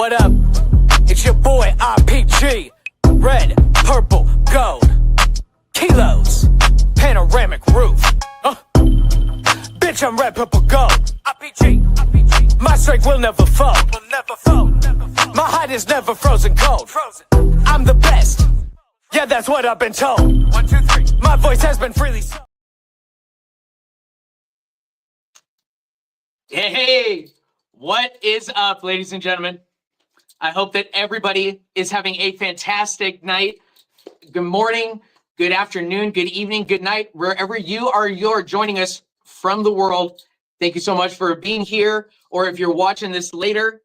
What up? It's your boy RPG. Red, purple, gold. Kilos. Panoramic roof. Bitch, I'm red, purple, gold. RPG. My strength will never fold. My heart is never frozen cold. I'm the best. Yeah, that's what I've been told. 1, 2, 3. My voice has been freely sold. Hey, what is up, ladies and gentlemen? I hope that everybody is having a fantastic night. Good morning, good afternoon, good evening, good night, wherever you're joining us from the world. Thank you so much for being here, or if you're watching this later,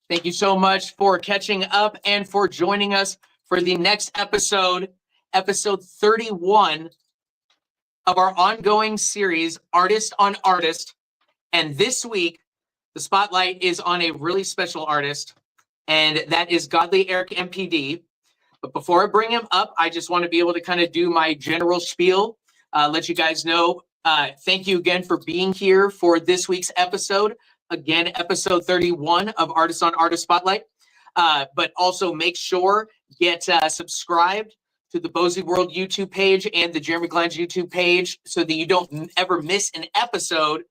thank you so much for catching up and for joining us for the next episode, episode 31 of our ongoing series, Artist on Artist. And this week, the spotlight is on a really special artist, and that is GODLYERIC M.P.D. But before I bring him up, I just want to be able to kind of do my general spiel, let you guys know. Thank you again for being here for this week's episode. Again, episode 31 of Artist on Artist Spotlight. But also make sure, get subscribed to the Bozy World YouTube page and the Jeremy Glines YouTube page so that you don't ever miss an episode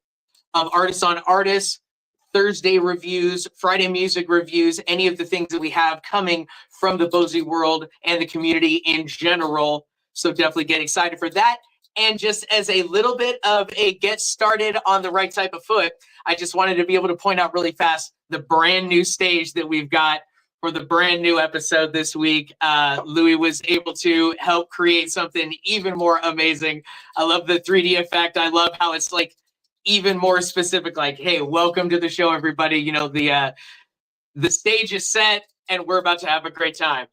of Artists on Artists, Thursday reviews, Friday music reviews, any of the things that we have coming from the Bozy World and the community in general. So definitely get excited for that. And just as a little bit of a get started on the right type of foot, I just wanted to be able to point out really fast the brand new stage that we've got for the brand new episode this week. Louis was able to help create something even more amazing. I love the 3D effect. I love how it's like even more specific, like, hey, welcome to the show, everybody. You know, the stage is set and we're about to have a great time.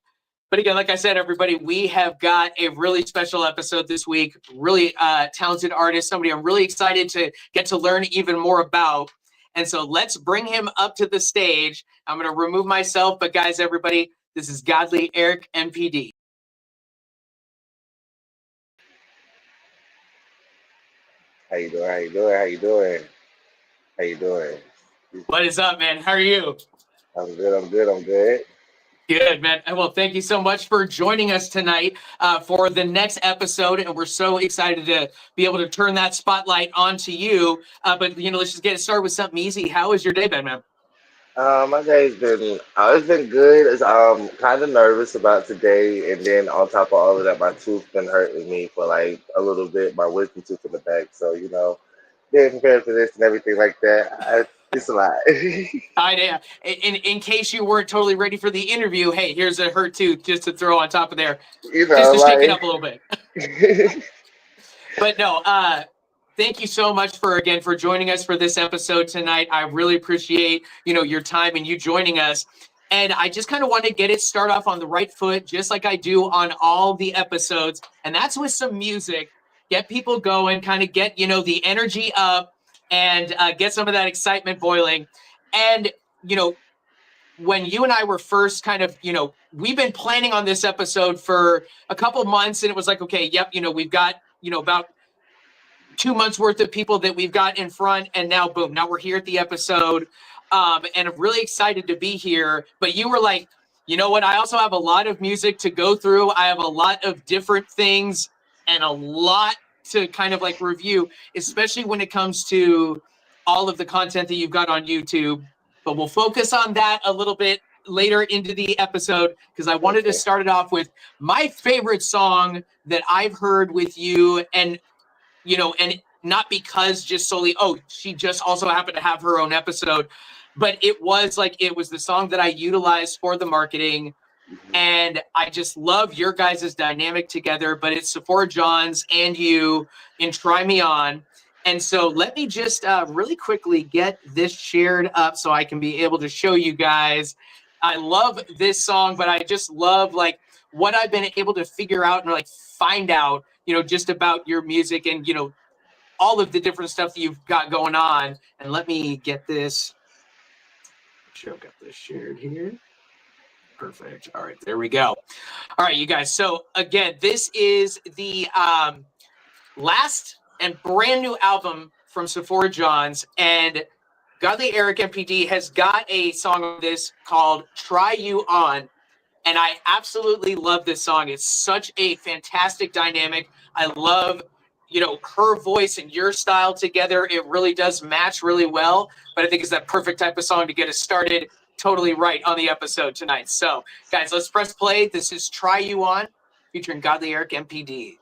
But again, like I said, everybody, we have got a really special episode this week, really talented artist, somebody I'm really excited to get to learn even more about. And so let's bring him up to the stage. I'm going to remove myself, but guys, everybody, this is GODLYERIC M.P.D. How you doing? How you doing? How you doing? How you doing? What is up, man? How are you? I'm good. I'm good. I'm good. Good, man. Well, thank you so much for joining us tonight for the next episode. And we're so excited to be able to turn that spotlight onto you. But, you know, let's just get started with something easy. How has your day been, man? My day's been it's been good. I'm kind of nervous about today, and then on top of all of that, my tooth been hurting me for like a little bit. My wisdom tooth in the back, so you know, being prepared for this and everything like that, it's a lot. In case you weren't totally ready for the interview, hey, here's a hurt tooth just to throw on top of there, You know, just to like, shake it up a little bit. But no, thank you so much for joining us for this episode tonight. I really appreciate, you know, your time and you joining us. And I just kind of want to start off on the right foot, just like I do on all the episodes. And that's with some music, get people going, kind of get, you know, the energy up and get some of that excitement boiling. And, you know, when you and I were first kind of, you know, we've been planning on this episode for a couple months, and it was like, okay, yep, you know, we've got, you know, about 2 months worth of people that we've got in front, and now boom, now we're here at the episode. And I'm really excited to be here. But you were like, you know what? I also have a lot of music to go through. I have a lot of different things and a lot to kind of like review, especially when it comes to all of the content that you've got on YouTube. But we'll focus on that a little bit later into the episode, because I wanted to start it off with my favorite song that I've heard with you. And, you know, and not because just solely, oh, she just also happened to have her own episode, but it was the song that I utilized for the marketing. And I just love your guys' dynamic together, but it's Sephora Johns and you in Try Me On. And so let me just really quickly get this shared up so I can be able to show you guys. I love this song, but I just love like what I've been able to figure out and like find out, you know, just about your music and, you know, all of the different stuff that you've got going on. And let me get this. Sure, I've got this shared here. Perfect. All right, there we go. All right, you guys. So again, this is the last and brand new album from Sephora Johns. And Godly Eric M.P.D has got a song on this called "Try You On." And I absolutely love this song. It's such a fantastic dynamic. I love, her voice and your style together. It really does match really well. But I think it's that perfect type of song to get us started totally right on the episode tonight. So, guys, let's press play. This is Try You On, featuring Godly Eric M.P.D.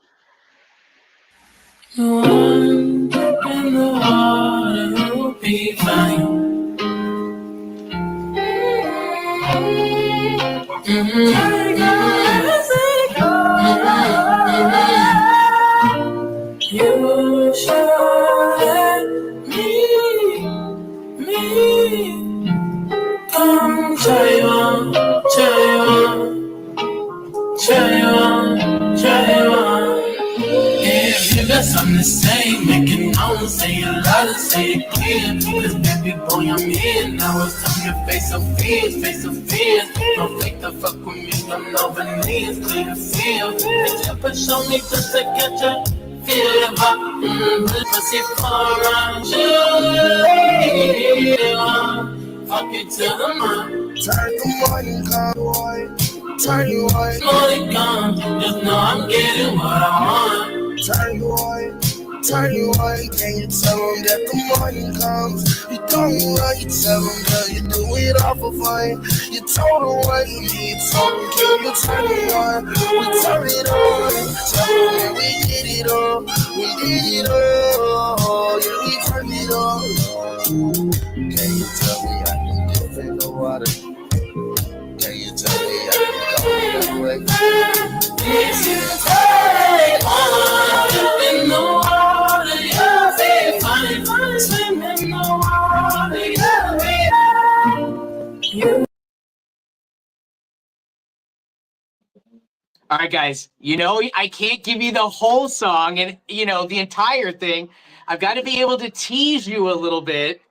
In the water, you'll be fine. You should let me come try you on, try you on, try you on, try you on. If you got something to say, make it known, say it loud, say it clear. Cause baby boy, I'm here. Now it's time to face some fears, face some fears. Don't fake the fuck with me, I'm over knees, clear the field. It's your push on me just to catch a feel of pussy for around you. Fuck it till the morning. Turn the morning come, boy. Turn you on. Morning come, just know I'm getting what I want. Turn you on. Turn you on, can you tell them that the morning comes? You don't run, you tell them, girl, you do it all for fun. You told them what you need, told them, can you turn it on? We turn it on, tell them that we did it all. We did it all, yeah, we turned it on. Can you tell me I can live in the water? Can you tell me I can go away? If you take on in the water, you'll be fine. Swim in the water, you'll be fine. All right, guys, I can't give you the whole song and, the entire thing. I've got to be able to tease you a little bit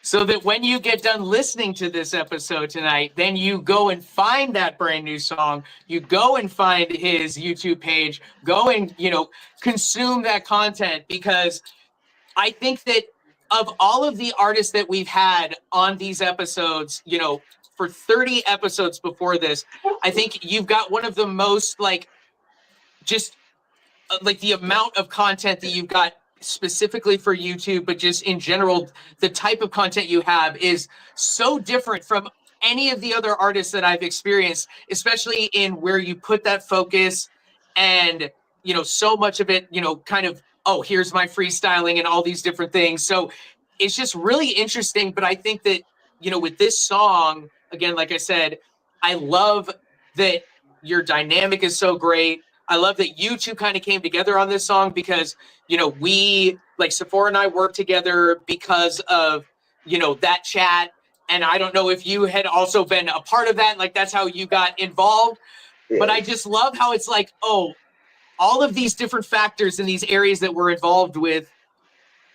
so that when you get done listening to this episode tonight, then you go and find that brand new song. You go and find his YouTube page, go and, consume that content, because I think that of all of the artists that we've had on these episodes, for 30 episodes before this, I think you've got one of the most just the amount of content that you've got specifically for YouTube, but just in general, the type of content you have is so different from any of the other artists that I've experienced, especially in where you put that focus and, so much of it, kind of, oh, here's my freestyling and all these different things. So it's just really interesting. But I think that, with this song, again, like I said, I love that your dynamic is so great. I love that you two kind of came together on this song because, we, like Sephora and I worked together because of, that chat. And I don't know if you had also been a part of that. Like, that's how you got involved. Yeah. But I just love how it's like, oh, all of these different factors in these areas that we're involved with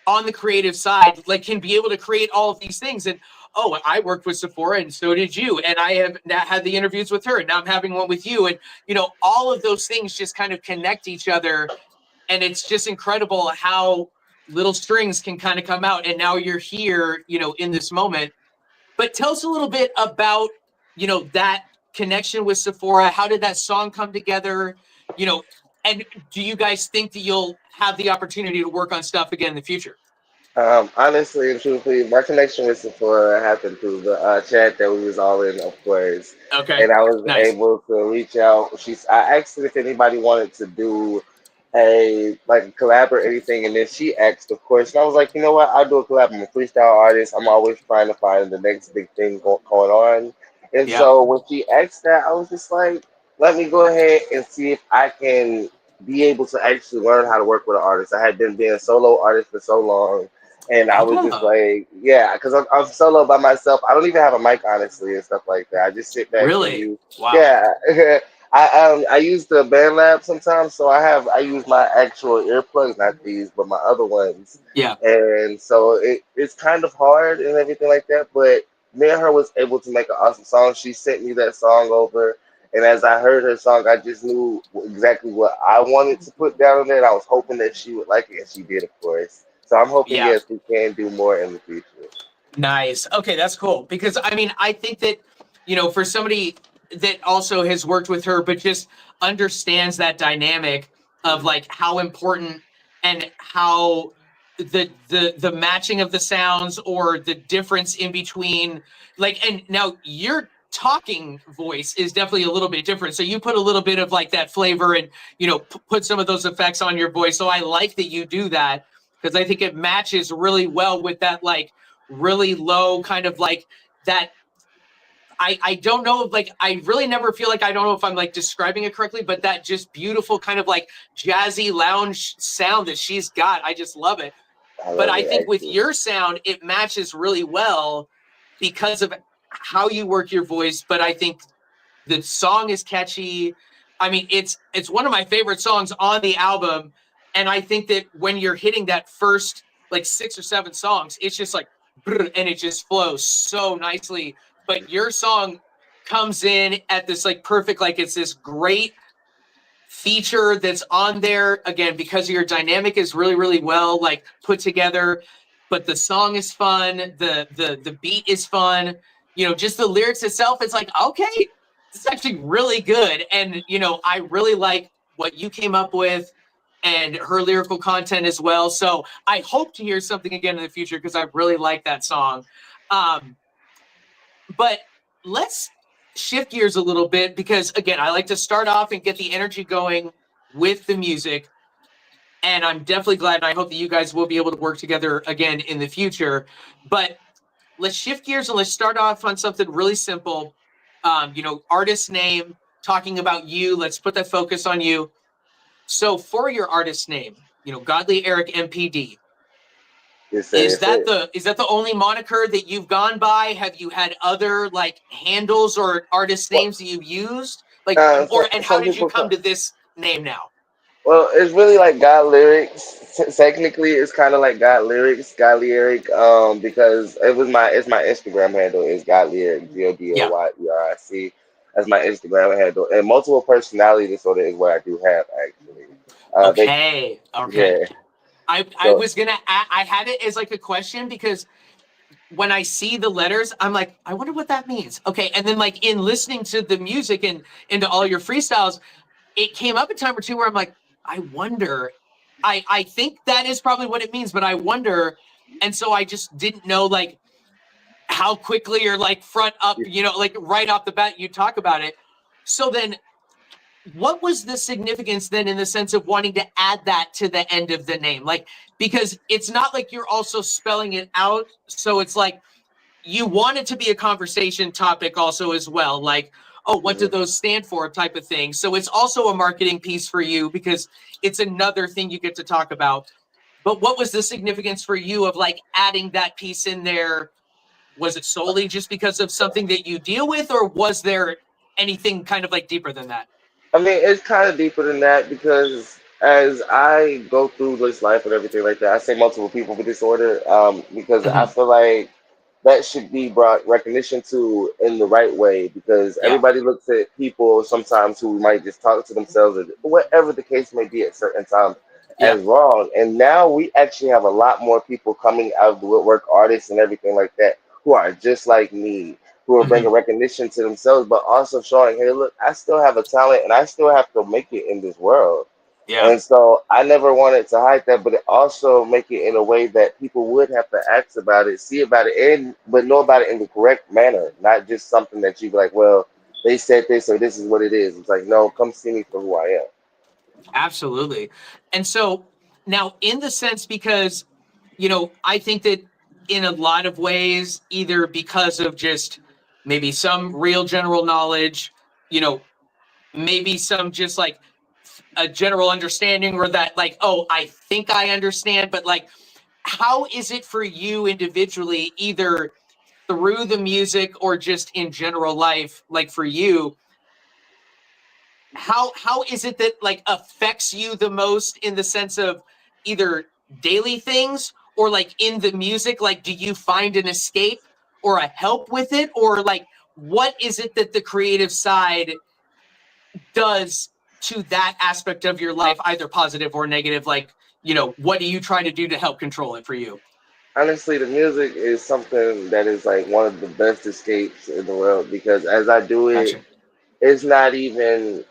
on the creative side, can be able to create all of these things. And, oh, I worked with Sephora and so did you. And I have now had the interviews with her and now I'm having one with you. And, all of those things just kind of connect each other. And it's just incredible how little strings can kind of come out. And now you're here, in this moment. But tell us a little bit about, that connection with Sephora. How did that song come together? And do you guys think that you'll have the opportunity to work on stuff again in the future? Honestly and truthfully, my connection with Sephora happened through the chat that we was all in, of course. Okay, And I was nice. able to reach out. I asked her if anybody wanted to do a collab or anything, and then she asked, of course. And I was like, you know what? I'll do a collab. I'm a freestyle artist. I'm always trying to find the next big thing going on. And Yeah. so when she asked that, I was just like, let me go ahead and see if I can be able to actually learn how to work with an artist. I had been being a solo artist for so long. And I was just Oh, like, yeah, because I'm solo by myself. I don't even have a mic, honestly, and stuff like that. I just sit back and really? use. Wow. Yeah, I use the band lab sometimes, so I use my actual earplugs, not these, but my other ones. Yeah. And so it's kind of hard and everything like that. But me and her was able to make an awesome song. She sent me that song over, and as I heard her song, I just knew exactly what I wanted to put down on there. And I was hoping that she would like it, and she did, of course. So I'm hoping, Yeah. yes, we can do more in the future. Nice. Okay, that's cool. Because I mean, I think that, for somebody that also has worked with her, but just understands that dynamic of like how important and how the matching of the sounds or the difference in between, like, and now your talking voice is definitely a little bit different. So you put a little bit of like that flavor and put some of those effects on your voice. So I like that you do that because I think it matches really well with that like really low kind of like that. I don't know, like I really never feel like, I don't know if I'm like describing it correctly, but that just beautiful kind of like jazzy lounge sound that she's got. I just love it. I But love I it think with actually. your sound, it matches really well because of how you work your voice. But I think the song is catchy. I mean, it's one of my favorite songs on the album. And I think that when you're hitting that first like 6 or 7 songs, it's just like and it just flows so nicely. But your song comes in at this like perfect, like it's this great feature that's on there again because your dynamic is really, really well like put together. But the song is fun, the beat is fun, just the lyrics itself, it's like, okay, it's actually really good. And I really like what you came up with and her lyrical content as well. So I hope to hear something again in the future because I really like that song. um but let's shift gears a little bit because, again, I like to start off and get the energy going with the music. And I'm definitely glad, and I hope that you guys will be able to work together again in the future. But let's shift gears and let's start off on something really simple. Artist name, talking about you. Let's put that focus on you. So for your artist name, Godly Eric MPD, It's it. is It's that it. the only moniker that you've gone by? Have you had other like handles or artist Well, names that you've used? Like, and how some did you people come call. to this name now? Well, it's really like God lyrics. Technically, it's kind of like God lyrics, God lyric. Because it's my Instagram handle is God lyric, Yeah. GODLYERIC. That's my Instagram handle, and multiple personality disorder is what I do have actually. They Okay. Okay. yeah. I So was gonna I had it as like a question because when I see the letters, I'm like, I wonder what that means. Okay. And then like in listening to the music and into all your freestyles, it came up a time or two where I'm like, I wonder. I think that is probably what it means, but I wonder. And so I just didn't know like how quickly or like front up, like right off the bat you talk about it. So then what was the significance then in the sense of wanting to add that to the end of the name? Like, because it's not like you're also spelling it out. So it's like you want it to be a conversation topic also as well. Like, oh, what do mhm. those stand for type of thing. So it's also a marketing piece for you because it's another thing you get to talk about. But what was the significance for you of like adding that piece in there? Was it solely just because of something that you deal with, or was there anything kind of like deeper than that? I mean, it's kind of deeper than that because as I go through this life and everything like that, I say multiple people with disorder because I Mhm. feel like that should be brought recognition to in the right way because Yeah. everybody looks at people sometimes who might just talk to themselves or whatever the case may be at certain times Yeah. as wrong. And now we actually have a lot more people coming out of the woodwork, artists and everything like that, who are just like me, who are bringing Hmm. recognition to themselves, but also showing, hey, look, I still have a talent and I still have to make it in this world. Yeah. And so I never wanted to hide that, but it also make it in a way that people would have to ask about it, see about it, and but know about it in the correct manner, not just something that you be like, well, they said this or this is what it is. It's like, no, come see me for who I am. Absolutely. And so now, in the sense, because, I think that in a lot of ways, either because of just maybe some real general knowledge, you know, maybe some just like a general understanding, or that, like, oh, I think I understand, but like, how is it for you individually, either through the music or just in general life, like for you, how is it that like affects you the most in the sense of either daily things or like in the music? Like, do you find an escape or a help with it, or like what is it that the creative side does to that aspect of your life, either positive or negative? Like, what do you try to do to help control it for you? Honestly, the music is something that is like one of the best escapes in the world because as I do it, Gotcha. it's not even.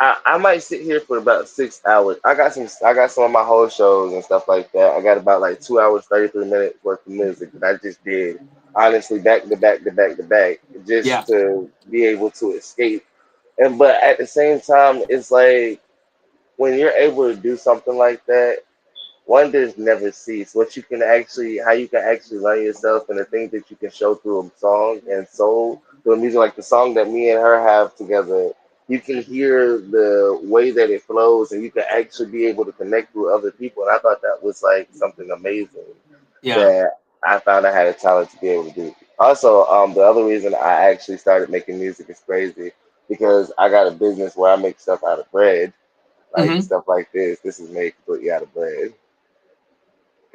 I might sit here for about 6 hours. I got some of my whole shows and stuff like that. I got about like 2 hours 33 minutes worth of music that I just did honestly back to back to back to back Yeah. just to be able to escape. And but at the same time, it's like when you're able to do something like that, wonders never cease. What you can actually, how you can actually learn yourself, and the things that you can show through a song and soul through a music, like the song that me and her have together. You can hear the way that it flows, and you can actually be able to connect with other people. And I thought that was like something amazing Yeah. that I found I had a talent to be able to do. Also, the other reason I actually started making music is crazy because I got a business where I make stuff out of bread, like Hmm. stuff like this. This is made completely out of bread.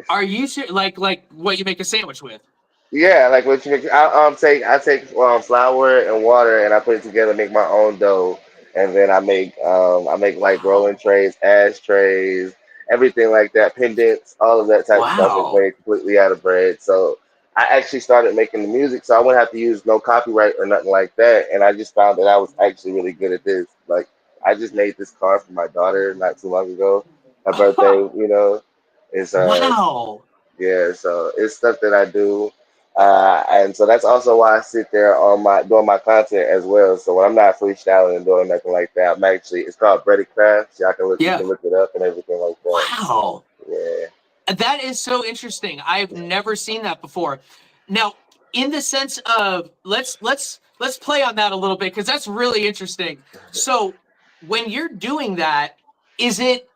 Are you like what you make a sandwich with? Yeah, like what you make. I take flour and water and I put it together, make my own dough, and then I make like Wow. rolling trays, ashtrays, everything like that, pendants, all of that type of stuff is Wow. made completely out of bread. So I actually started making the music, so I wouldn't have to use no copyright or nothing like that. And I just found that I was actually really good at this. Like I just made this card for my daughter not too long ago, her birthday. Oh, It's wow. yeah, so it's stuff that I do, and so that's also why I sit there on my doing my content as well. So when I'm not freestyling and doing nothing like that, I'm actually it's called Breaded Craft. So you Yeah. can look it up and everything like that. Wow. Yeah, That is so interesting. I've never seen that before. Now, in the sense of let's play on that a little bit because that's really interesting. So, when you're doing that, is it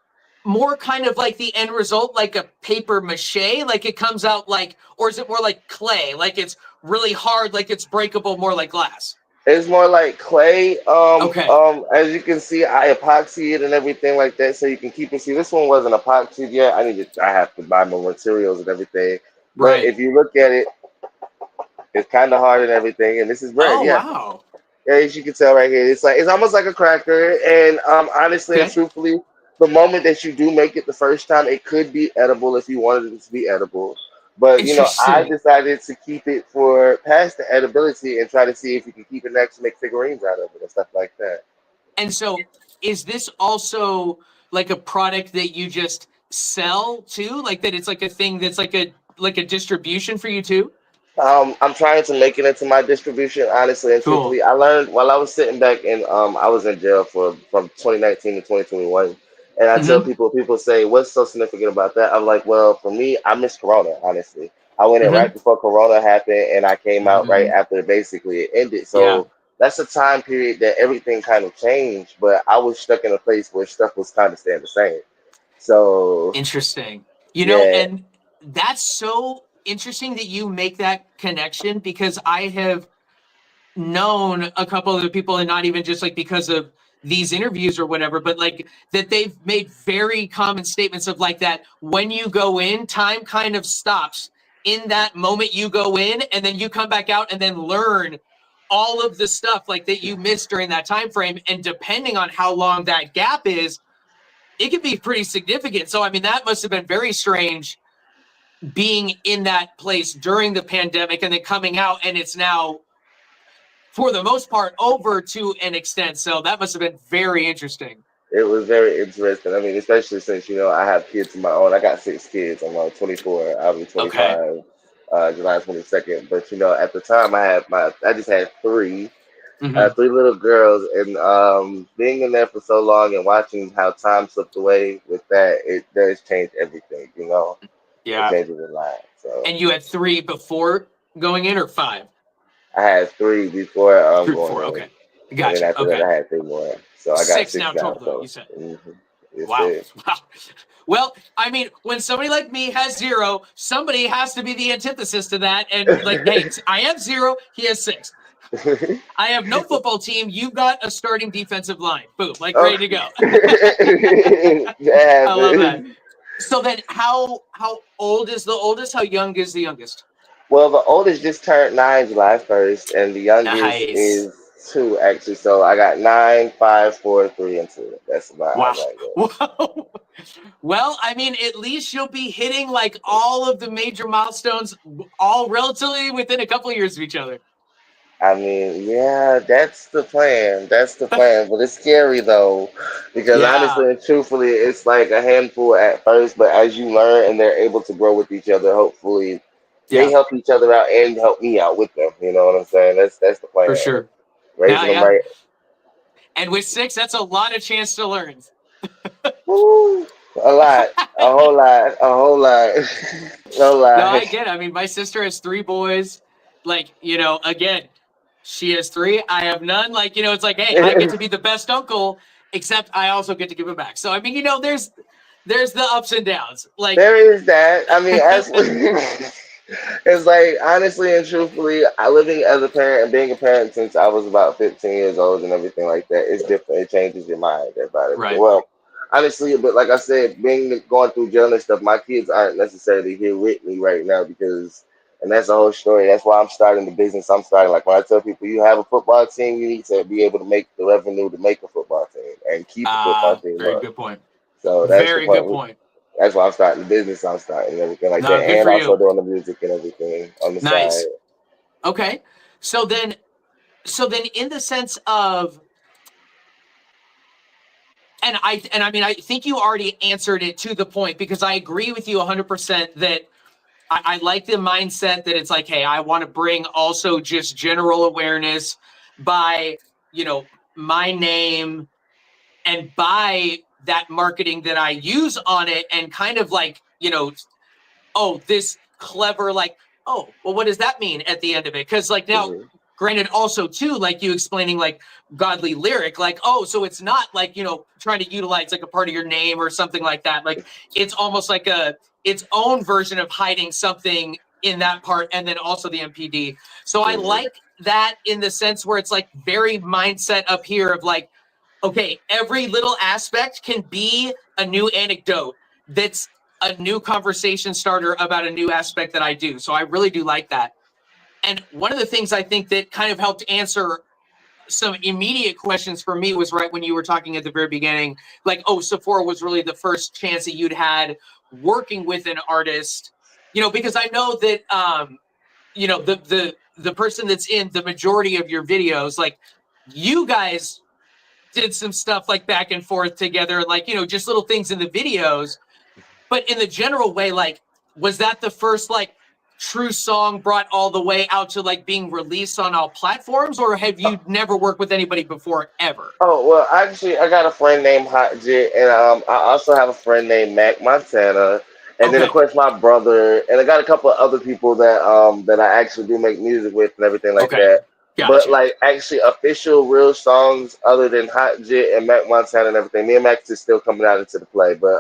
more kind of like the end result, like a paper mache, like it comes out like, or is it more like clay, like it's really hard, like it's breakable, more like glass? it's more like clay. Okay, As you can see, I epoxy it and everything like that, so you can keep it. See, this one wasn't epoxied yet. I have to buy more materials and everything. But right. if you look at it, it's kind of hard and everything. And this is bread, Oh yeah. wow. Yeah, as you can tell right here, it's almost like a cracker. And honestly and Okay, truthfully, the moment that you do make it the first time, it could be edible if you wanted it to be edible. But I interesting. decided to keep it for past the edibility and try to see if you can keep it next to make figurines out of it and stuff like that. And so, is this also like a product that you just sell too? Like that it's like a thing that's like a distribution for you too? I'm trying to make it into my distribution, honestly and Cool. truthfully. I learned while I was sitting back and I was in jail for from 2019 to 2021. And I tell Mm-hmm. people say, what's so significant about that? I'm like, well, for me, I missed Corona, honestly. I went in right Mm-hmm. before Corona happened and I came out right Mm-hmm. after basically it ended. Yeah. So that's a time period that everything kind of changed, but I was stuck in a place where stuff was kind of staying the same. So Interesting. yeah, And that's so interesting that you make that connection because I have known a couple of the people, and not even just like because of these interviews or whatever, but like that they've made very common statements of like that when you go in, time kind of stops in that moment you go in, and then you come back out and then learn all of the stuff like that you missed during that time frame. And depending on how long that gap is, it can be pretty significant. So I mean, that must have been very strange being in that place during the pandemic and then coming out and it's now for the most part over to an extent. So that must have been very interesting. it was very interesting. I mean, especially since I have kids of my own. I got 6 kids. I'm 24. I'll be Okay. 25 July 22nd. But at the time I just had Hmm. three little girls, and being in there for so long and watching how time slipped away with that, it does change everything. It Yeah. changes a lot. So And you had three before going in or five? I had three before Three going before. in, Okay. and then Gotcha. after that Okay. I had three more. So I got Six six now now. total, though, you So said. it's Wow. it. Wow. Well, I mean, when somebody like me has zero, somebody has to be the antithesis to that. And like, hey, I have zero, he has six. Okay. I have no football team. You've got a starting defensive line. Boom, like ready to go. That I love that. happens. So then, how old is the oldest? How young is the youngest? Well, the oldest just turned 9 July 1st, and the youngest Nice. is 2 actually. So I got 9, 5, 4, 3, and 2. That's my Wow. right there. Wow. Well, I mean, at least you'll be hitting like all of the major milestones all relatively within a couple of years of each other. I mean, yeah, that's the plan. That's the plan. But it's scary though, because Yeah. honestly and truthfully, it's like a handful at first. But as you learn and they're able to grow with each other, hopefully they Yeah, help each other out and help me out with them. You know what I'm saying? That's the for plan. sure. Yeah, Raising them yeah. right. And with 6, that's a lot of chance to learn. Woo, a lot, a whole lot, a whole lot, a whole No, lot. I get it. I mean, my sister has 3 boys. Like, again, she has 3. I have none. Like, it's like, hey, I get to be the best uncle, except I also get to give it back. So, I mean, there's the ups and downs. Like, There is that. I mean, as it's like honestly and truthfully, I living as a parent and being a parent since I was about 15 years old and everything like that. It's different. It changes your mind about everything. right. Well, honestly, but like I said, being going through jail and stuff, my kids aren't necessarily here with me right now because, and that's the whole story. That's why I'm starting the business. I'm starting like when I tell people you have a football team, you need to be able to make the revenue to make a football team and keep a football team Very up. good point. So that's the Very good point. point. That's why I'm starting the business. I'm starting and everything like No, that, good and for also you. doing the music and everything on the side. Nice. Okay. So then, in the sense of, and I mean, I think you already answered it to the point because I agree with you 100% that I like the mindset that it's like, hey, I want to bring also just general awareness by, my name and by that marketing that I use on it and kind of like, oh, this clever, like, oh, well, what does that mean at the end of it? Because like now, Hmm. granted, also too, like you explaining like godly lyric, like, oh, so it's not like, trying to utilize like a part of your name or something like that. Like it's almost like its own version of hiding something in that part and then also the MPD. So I Hmm. like that in the sense where it's like very mindset up here of like, okay, every little aspect can be a new anecdote that's a new conversation starter about a new aspect that I do. So I really do like that. And one of the things I think that kind of helped answer some immediate questions for me was right when you were talking at the very beginning, like, oh, Sephora was really the first chance that you'd had working with an artist, because I know that, the person that's in the majority of your videos, like you guys did some stuff like back and forth together, like, just little things in the videos. But in the general way, like, was that the first like true song brought all the way out to like being released on all platforms, or have you never worked with anybody before ever? Oh well, actually, I got a friend named Hot Jit, and I also have a friend named Mac Montana, and then of Okay. course my brother, and I got a couple of other people that I actually do make music with and everything like Okay. that. But Gotcha. like actually official real songs other than Hot Jit and Mac Montana and everything, me and Max is still coming out into the play. But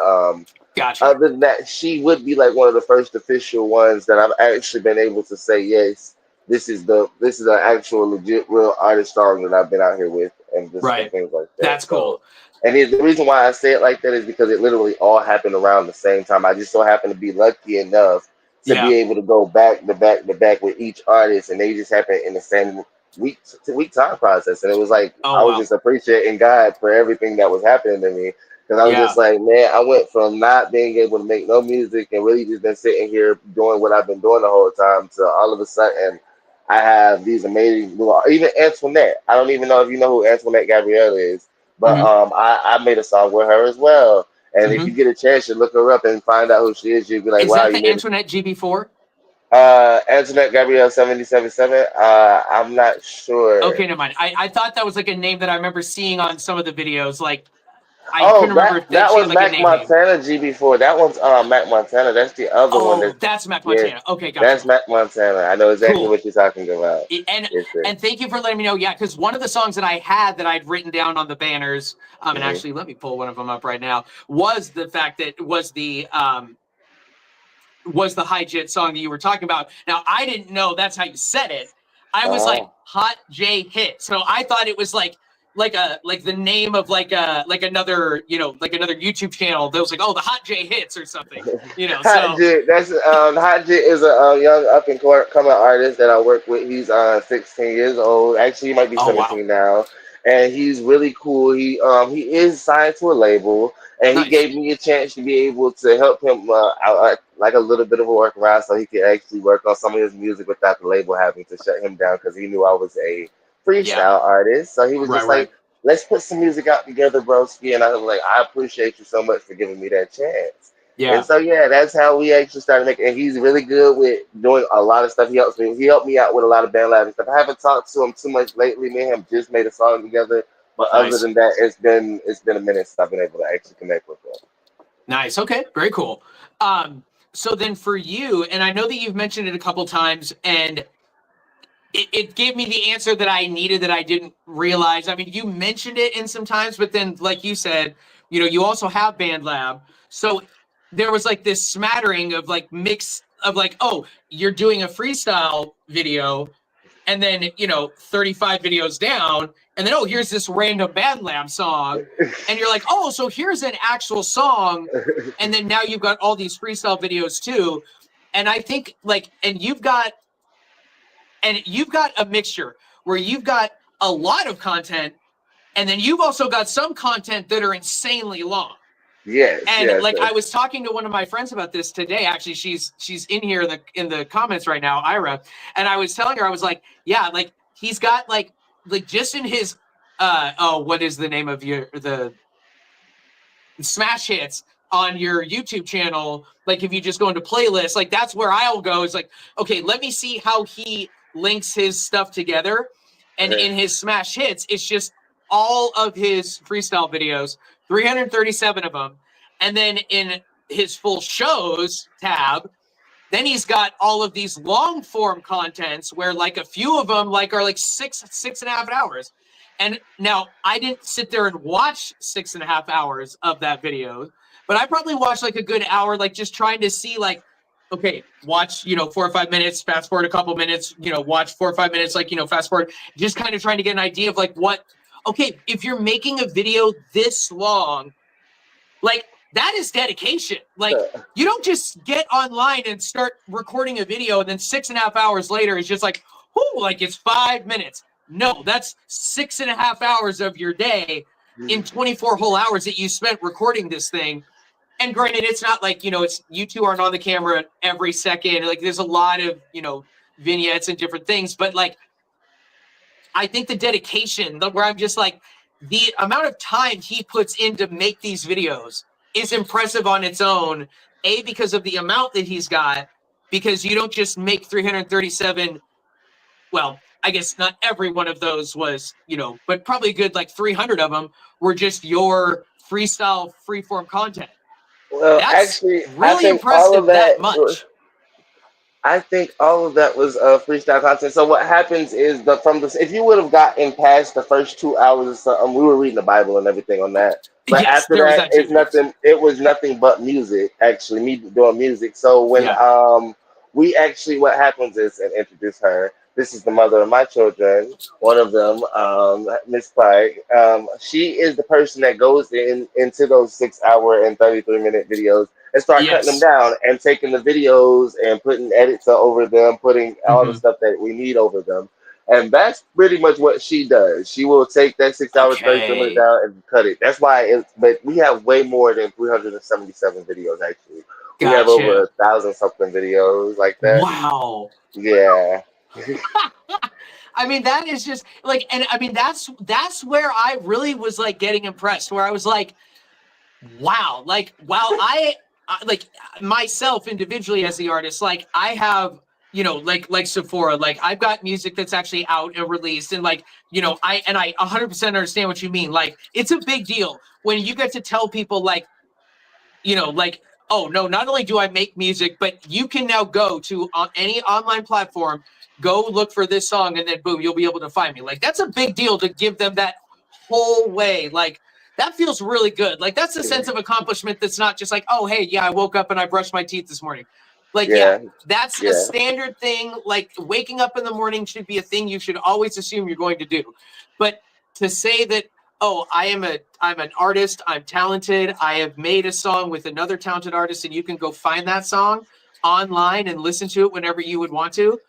Gotcha. other than that, she would be like one of the first official ones that I've actually been able to say yes. This is an actual legit real artist song that I've been out here with and Right. things like that. That's So, cool. and the reason why I say it like that is because it literally all happened around the same time. I just so happened to be lucky enough to be Yeah. able to go back to back to back with each artist, and they just happened in the same week to week time process. And it was like Oh I was wow. just appreciating God for everything that was happening to me. Because I was just Yeah. like, man, I went from not being able to make no music and really just been sitting here doing what I've been doing the whole time to all of a sudden I have these amazing, well, even Antoinette. I don't even know if you know who Antoinette Gabrielle is, but Hmm. I made a song with her as well. And if you Hmm. get a chance to look her up and find out who she is, you'll be like, Is wow, that you the made Antoinette GB4? Antoinette Gabrielle 777. I'm not sure. Okay, never mind. I thought that was like a name that I remember seeing on some of the videos. Like I Oh, couldn't remember if that that she had was like a Mac name. Montana GB4. That one's Mac Montana. That's the other one. Oh, That's that's Mac yeah, Montana. Okay, that's gotcha. Mac Montana. I know exactly Cool. what you're talking about. And Yes, sir. and thank you for letting me know. Yeah, because one of the songs that I had that I'd written down on the banners, and Hmm. actually let me pull one of them up right now, was the fact that was the high jet song that you were talking about. Now I didn't know that's how you said it. I was like Oh, hot J hit. So I thought it was like like the name of like another, you know, like another YouTube channel that was like, oh, the Hot J Hits or something, you know. Hot So Jit, that's Hot Jit is a young up and coming artist that I work with. He's 16 years old. Actually, he might be oh wow, 17 now, and he's really cool. He is signed to a label, and he nice. gave me a chance to be able to help him out, like a little bit of a workaround, so he could actually work on some of his music without the label having to shut him down because he knew I was a Yeah, freestyle artist. So he was right, just right. like, "Let's put some music out together, broski." And I was like, "I appreciate you so much for giving me that chance." And Yeah, so yeah, that's how we actually started making. And he's really good with doing a lot of stuff. He helps me. He helped me out with a lot of band lab and stuff. I haven't talked to him too much lately. Me and him just made a song together. But other nice, than that, it's been a minute since I've been able to actually connect with him. nice. Okay, very cool. So then for you, and I know that you've mentioned it a couple times, and it gave me the answer that I needed that I didn't realize. I mean, you mentioned it in some times, but then, like you said, you know, you also have Band Lab. So there was like this smattering of like mix of like, oh, you're doing a freestyle video, and then, you know, 35 videos down, and then, oh, here's this random Band Lab song. And you're like, oh, so here's an actual song. And then now you've got all these freestyle videos too. And I think like, and you've got a mixture where you've got a lot of content, and then you've also got some content that are insanely long. Yes, And yes. like I was talking to one of my friends about this today. Actually, she's in here in the comments right now, Ira. And I was telling her, I was like, yeah, like he's got like just in his oh, what is the name of the smash hits on your YouTube channel? Like if you just go into playlists, like that's where I'll go. Is like, okay, let me see how he links his stuff together. And in his smash hits, it's just all of his freestyle videos, 337 of them. And then in his full shows tab, then he's got all of these long form contents where like a few of them like are like 6.5 hours. And now I didn't sit there and watch 6.5 hours of that video, but I probably watched like a good hour, like just trying to see like, okay, watch, you know, 4 or 5 minutes, fast forward a couple minutes, you know, watch 4 or 5 minutes, like, you know, fast forward, just kind of trying to get an idea of like what, okay, if you're making a video this long, like that is dedication. Like you don't just get online and start recording a video and then 6.5 hours later it's just like, oh, like it's 5 minutes. No, that's 6.5 hours of your day in 24 whole hours that you spent recording this thing. And granted, it's not like, you know, it's you two aren't on the camera every second. Like there's a lot of, you know, vignettes and different things, but like I think the dedication, where I'm just like, the amount of time he puts in to make these videos is impressive on its own. A, because of the amount that he's got, because you don't just make 337. Well, I guess not every one of those was, you know, but probably a good like 300 of them were just your freestyle freeform content. Well, That's actually, really impressive that much. I think all of that was freestyle content. So what happens is if you would have gotten past the first 2 hours or something, we were reading the Bible and everything on that. But Yes, after there was that, that too. it's Yes. nothing. It was nothing but music. Actually, me doing music. So when Yeah. we actually, what happens is, and introduce her. This is the mother of my children. One of them, Miss Pike. She is the person that goes into those 6 hour and 33 minute videos and start cutting them Yes. down and taking the videos and putting edits over them, putting all the Mm-hmm. stuff that we need over them. And that's pretty much what she does. She will take that 6 hours, 33 minutes Okay. down and cut it. That's why but we have way more than 377 videos actually. We have over Gotcha. 1,000 something videos like that. Wow. Yeah. I mean, that is just like, and I mean, that's where I really was like getting impressed, where I was like, wow, like while like myself individually as the artist, like I have, you know, like Sephora, like I've got music that's actually out and released, and like, you know, I 100% understand what you mean. Like it's a big deal when you get to tell people like, you know, like, oh no, not only do I make music, but you can now go to any online platform, go look for this song, and then boom, you'll be able to find me. Like that's a big deal to give them that whole way. Like that feels really good. Like that's a sense of accomplishment that's not just like, oh hey, yeah, I woke up and I brushed my teeth this morning. Like yeah, Yeah. that's a Yeah. standard thing. Like waking up in the morning should be a thing you should always assume you're going to do. But to say that, oh, I'm an artist, I'm talented, I have made a song with another talented artist, and you can go find that song online and listen to it whenever you would want to.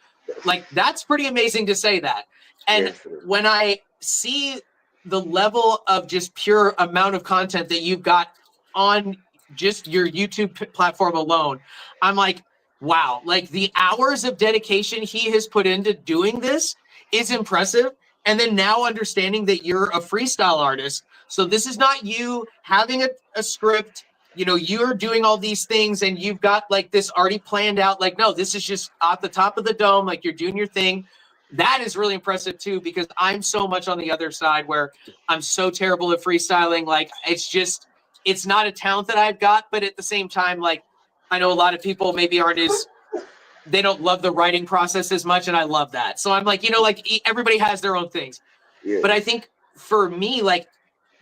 Like, that's pretty amazing to say that. And Yes, it is. when I see the level of just pure amount of content that you've got on just your YouTube platform alone, I'm like, wow, like the hours of dedication he has put into doing this is impressive. And then now understanding that you're a freestyle artist. So this is not you having a script, you know, you're doing all these things and you've got like this already planned out. Like, no, this is just at the top of the dome, like you're doing your thing. That is really impressive too, because I'm so much on the other side where I'm so terrible at freestyling. Like, it's not a talent that I've got, but at the same time, like, I know a lot of people maybe aren't as, they don't love the writing process as much, and I love that. So I'm like, you know, like everybody has their own things. But I Yes. think for me, like,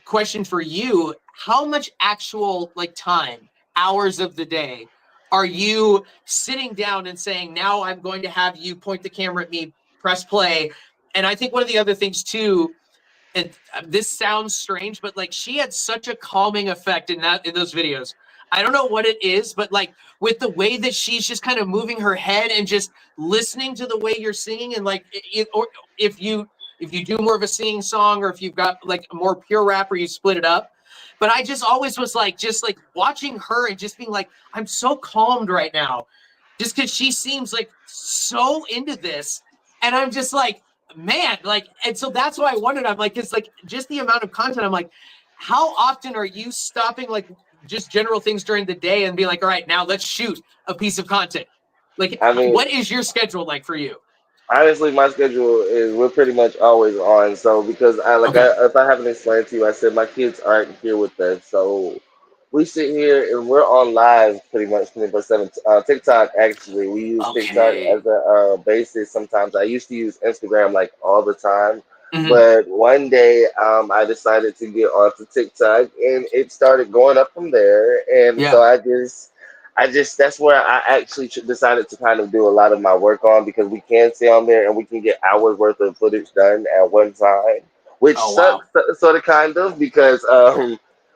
question for you, how much actual like time, hours of the day are you sitting down and saying, now I'm going to have you point the camera at me, press play? And I think one of the other things too, and this sounds strange, but like she had such a calming effect in those videos. I don't know what it is, but like with the way that she's just kind of moving her head and just listening to the way you're singing, and like or if you do more of a singing song, or if you've got like a more pure rap or you split it up. But I just always was like, just like watching her and just being like, I'm so calmed right now, just because she seems like so into this, and I'm just like, man, like, and so that's why I wondered. I'm like, it's like just the amount of content. I'm like, how often are you stopping like just general things during the day and be like, all right, now let's shoot a piece of content? Like, I mean, what is your schedule like for you? honestly, my schedule is we're pretty much always on. So because Okay. if I haven't explained to you, I said my kids aren't here with us, so we sit here and we're on live pretty much 24/7. TikTok, actually, we use TikTok Okay. as a basis. Sometimes I used to use Instagram like all the time, Hmm. but one day I decided to get onto TikTok and it started going up from there, and so Yeah. I just that's where I actually decided to kind of do a lot of my work on, because we can stay on there and we can get hours worth of footage done at one time, which Oh wow. sucks sort of kind of, because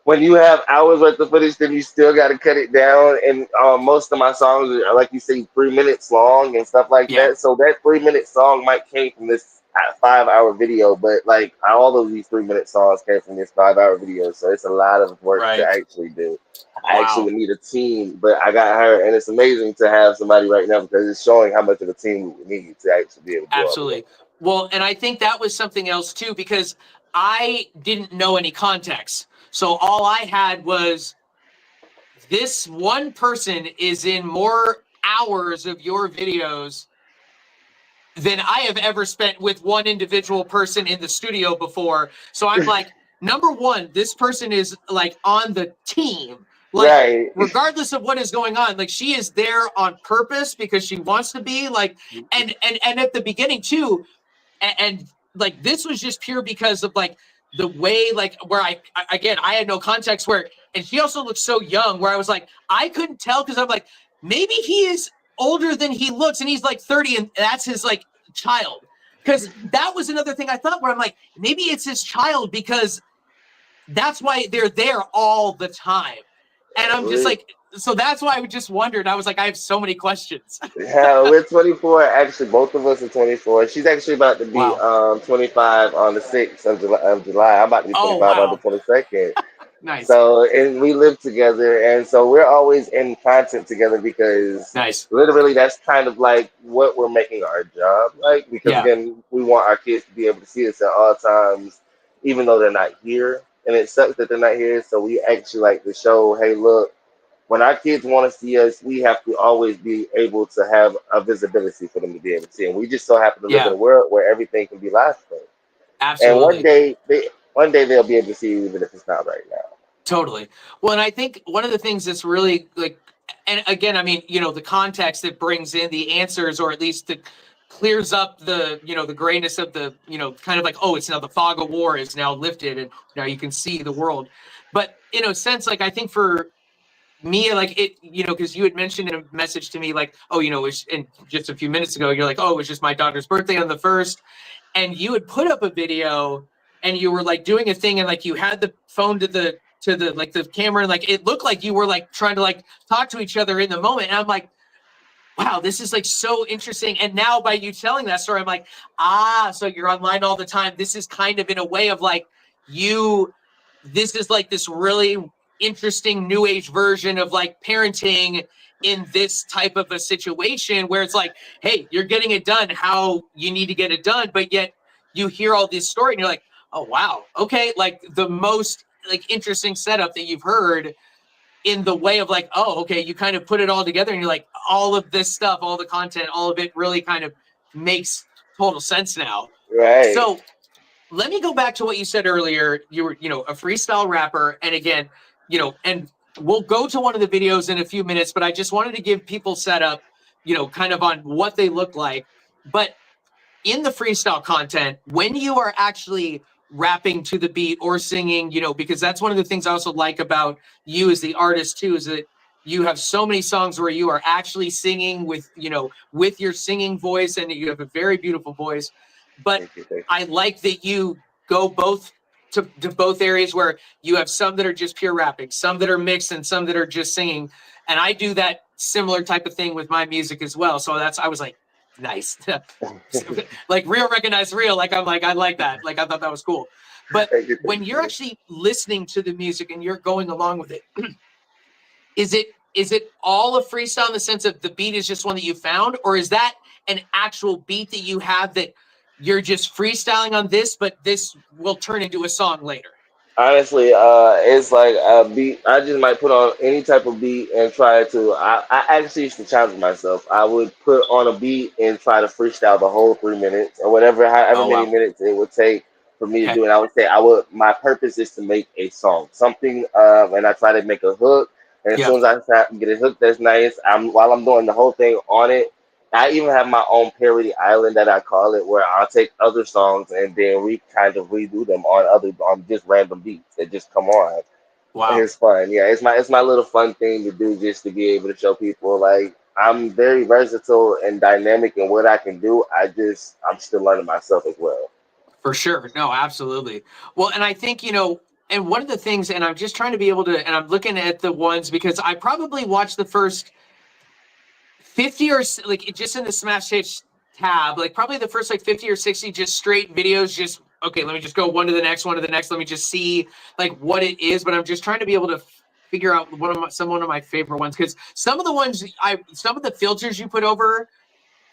when you have hours worth of footage, then you still got to cut it down. And most of my songs are, like you say, 3 minutes long and stuff like Yeah. that. So that 3 minute song might came from this 5 hour video, but like all of these 3 minute songs came from this 5 hour video. So it's a lot of work to Right. actually do. I actually Wow. would need a team, but I got her, and it's amazing to have somebody right now because it's showing how much of a team we would need to actually be able to do all the work. Absolutely. Well, and I think that was something else too, because I didn't know any context. So all I had was, this one person is in more hours of your videos than I have ever spent with one individual person in the studio before. So I'm like, number one, this person is like on the team. Like, Right. regardless of what is going on, like she is there on purpose because she wants to be like, and at the beginning too, and like this was just pure because of like the way, like where again, I had no context where, and she also looked so young where I was like, I couldn't tell, because I'm like, maybe he is older than he looks and he's like 30 and that's his like child. Because that was another thing I thought, where I'm like, maybe it's his child because that's why they're there all the time. And I'm just like, so that's why I just wondered. I was like, I have so many questions. Yeah, we're 24. Actually, both of us are 24. She's actually about to be Wow. 25 on the 6th of July. I'm about to be Oh 25 on the wow. 22nd. Nice. So, and we live together, and so we're always in content together, because Nice. literally that's kind of like what we're making our job like. Because Yeah. again, we want our kids to be able to see us at all times, even though they're not here. And it sucks that they're not here. So we actually like to show, hey, look, when our kids want to see us, we have to always be able to have a visibility for them to be able to see. And we just so happen to live in Yeah. a world where everything can be live streamed. And one Absolutely. day, one day they'll be able to see you, even if it's not right now. Totally. Well, and I think one of the things that's really like, and again, I mean, you know, the context that brings in the answers, or at least that clears up the, you know, the grayness of the, you know, kind of like, oh, it's now the fog of war is now lifted and now you can see the world. But in a sense, like, I think for me, like it, you know, because you had mentioned in a message to me, like, oh, you know, it was, and just a few minutes ago, you're like, oh, it was just my daughter's birthday on the 1st. And you had put up a video and you were like doing a thing, and like you had the phone to the like the camera, and like it looked like you were like trying to like talk to each other in the moment. And I'm like, wow, this is like so interesting. And now by you telling that story, I'm like, so you're online all the time. This is kind of in a way of like this is like this really interesting new age version of like parenting in this type of a situation where it's like, hey, you're getting it done how you need to get it done, but yet you hear all this story and you're like, oh wow, okay, like the most like interesting setup that you've heard, in the way of like, oh, okay, you kind of put it all together and you're like, all of this stuff, all the content, all of it really kind of makes total sense now. Right. So let me go back to what you said earlier. You were, a freestyle rapper. And again, and we'll go to one of the videos in a few minutes, but I just wanted to give people setup, kind of on what they look like. But in the freestyle content, when you are actually rapping to the beat or singing, because that's one of the things I also like about you as the artist too, is that you have so many songs where you are actually singing with, with your singing voice, and you have a very beautiful voice. But Thank you, thank you. I like that you go both to both areas, where you have some that are just pure rapping, some that are mixed, and some that are just singing. And I do that similar type of thing with my music as well. So I was like, nice. Like real recognize real. Like I'm like, I like that. Like I thought that was cool. But Thank you, when thank you're you. actually listening to the music and you're going along with it, is it all a freestyle in the sense of the beat is just one that you found, or is that an actual beat that you have that you're just freestyling on this, but this will turn into a song later? Honestly, it's like a beat. I just might put on any type of beat and try to. I actually used to challenge myself. I would put on a beat and try to freestyle the whole 3 minutes or whatever, however Oh many wow. minutes it would take for me to Okay. do it. I would say My purpose is to make a song, something, and I try to make a hook. And as Yeah. soon as I get a hook that's nice, while I'm doing the whole thing on it. I even have my own parody island that I call it, where I'll take other songs and then we kind of redo them on just random beats that just come on. Wow. It's fun. Yeah, it's my little fun thing to do, just to be able to show people like I'm very versatile and dynamic in what I can do. I'm still learning myself as well. For sure. No, absolutely. Well, and I think, and one of the things, and I'm just trying to be able to, and I'm looking at the ones because I probably watched the first 50 or like just in the Smash Hits tab, like probably the first like 50 or 60 just straight videos, just okay, let me just go one to the next, one to the next. Let me just see like what it is. But I'm just trying to be able to figure out one of my favorite ones, because some of the ones some of the filters you put over,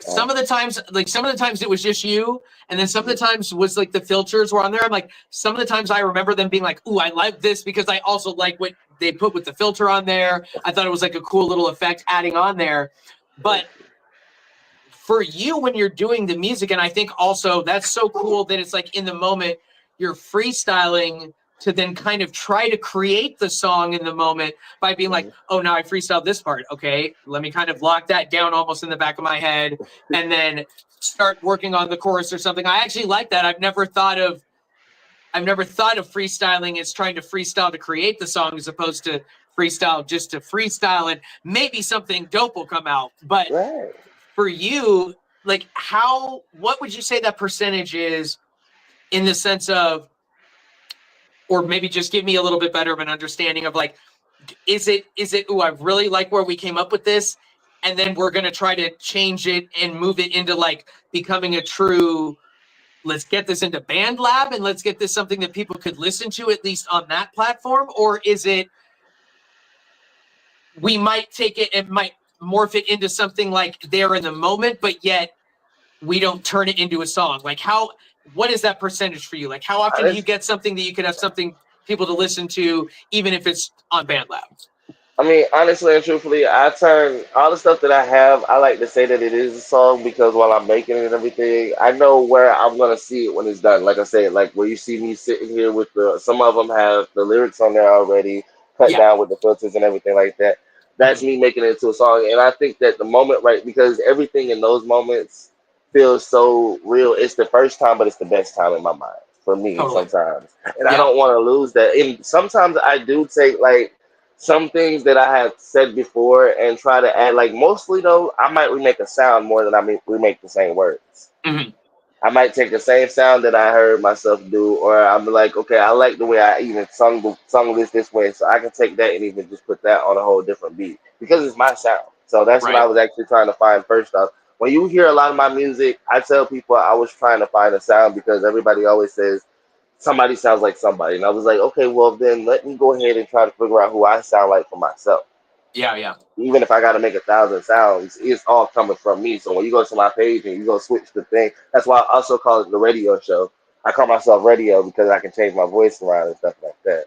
Uh, some of the times it was just you, and then some of the times was like the filters were on there. I'm like, some of the times I remember them being like, ooh, I like this because I also like what they put with the filter on there. I thought it was like a cool little effect adding on there. But for you, when you're doing the music, and I think also that's so cool that it's like in the moment you're freestyling to then kind of try to create the song in the moment by being like, oh, now I freestyled this part. Okay, let me kind of lock that down almost in the back of my head and then start working on the chorus or something. I actually like that. I've never thought of freestyling as trying to freestyle to create the song, as opposed to freestyle just to freestyle, and maybe something dope will come out. But right. for you, like what would you say that percentage is, in the sense of, or maybe just give me a little bit better of an understanding of like, is it, oh, I really like where we came up with this, and then we're going to try to change it and move it into like becoming a true, let's get this into Band Lab and let's get this something that people could listen to at least on that platform? Or is it, we might take it and might morph it into something like there in the moment, but yet we don't turn it into a song? Like what is that percentage for you? Like how often do you Honest, get something that you could have something people to listen to, even if it's on BandLab? I mean, honestly and truthfully, I turn all the stuff that I have. I like to say that it is a song because while I'm making it and everything, I know where I'm gonna see it when it's done. Like I said, like where you see me sitting here with some of them have the lyrics on there already, cut Yeah. down with the filters and everything like that. That's Mhm. me making it into a song, and I think that the moment, right, because everything in those moments feels so real. It's the first time, but it's the best time in my mind for me Totally. sometimes, and I Yeah. don't want to lose that. And sometimes I do take like some things that I had said before and try to add. Like mostly though, I might remake a sound more than remake the same words. Mhm. I might take the same sound that I heard myself do, or I'm like, okay, I like the way I even sung this way, so I can take that and even just put that on a whole different beat because it's my sound. So that's what I Right. was actually trying to find first off. When you hear a lot of my music, I tell people I was trying to find a sound because everybody always says somebody sounds like somebody, and I was like, okay, well then let me go ahead and try to figure out who I sound like for myself. Yeah, yeah. Even if I got to make 1,000 sounds, it's all coming from me. So when you go to my page and you go switch the thing, that's why I also call it the radio show. I call myself radio because I can change my voice around and stuff like that.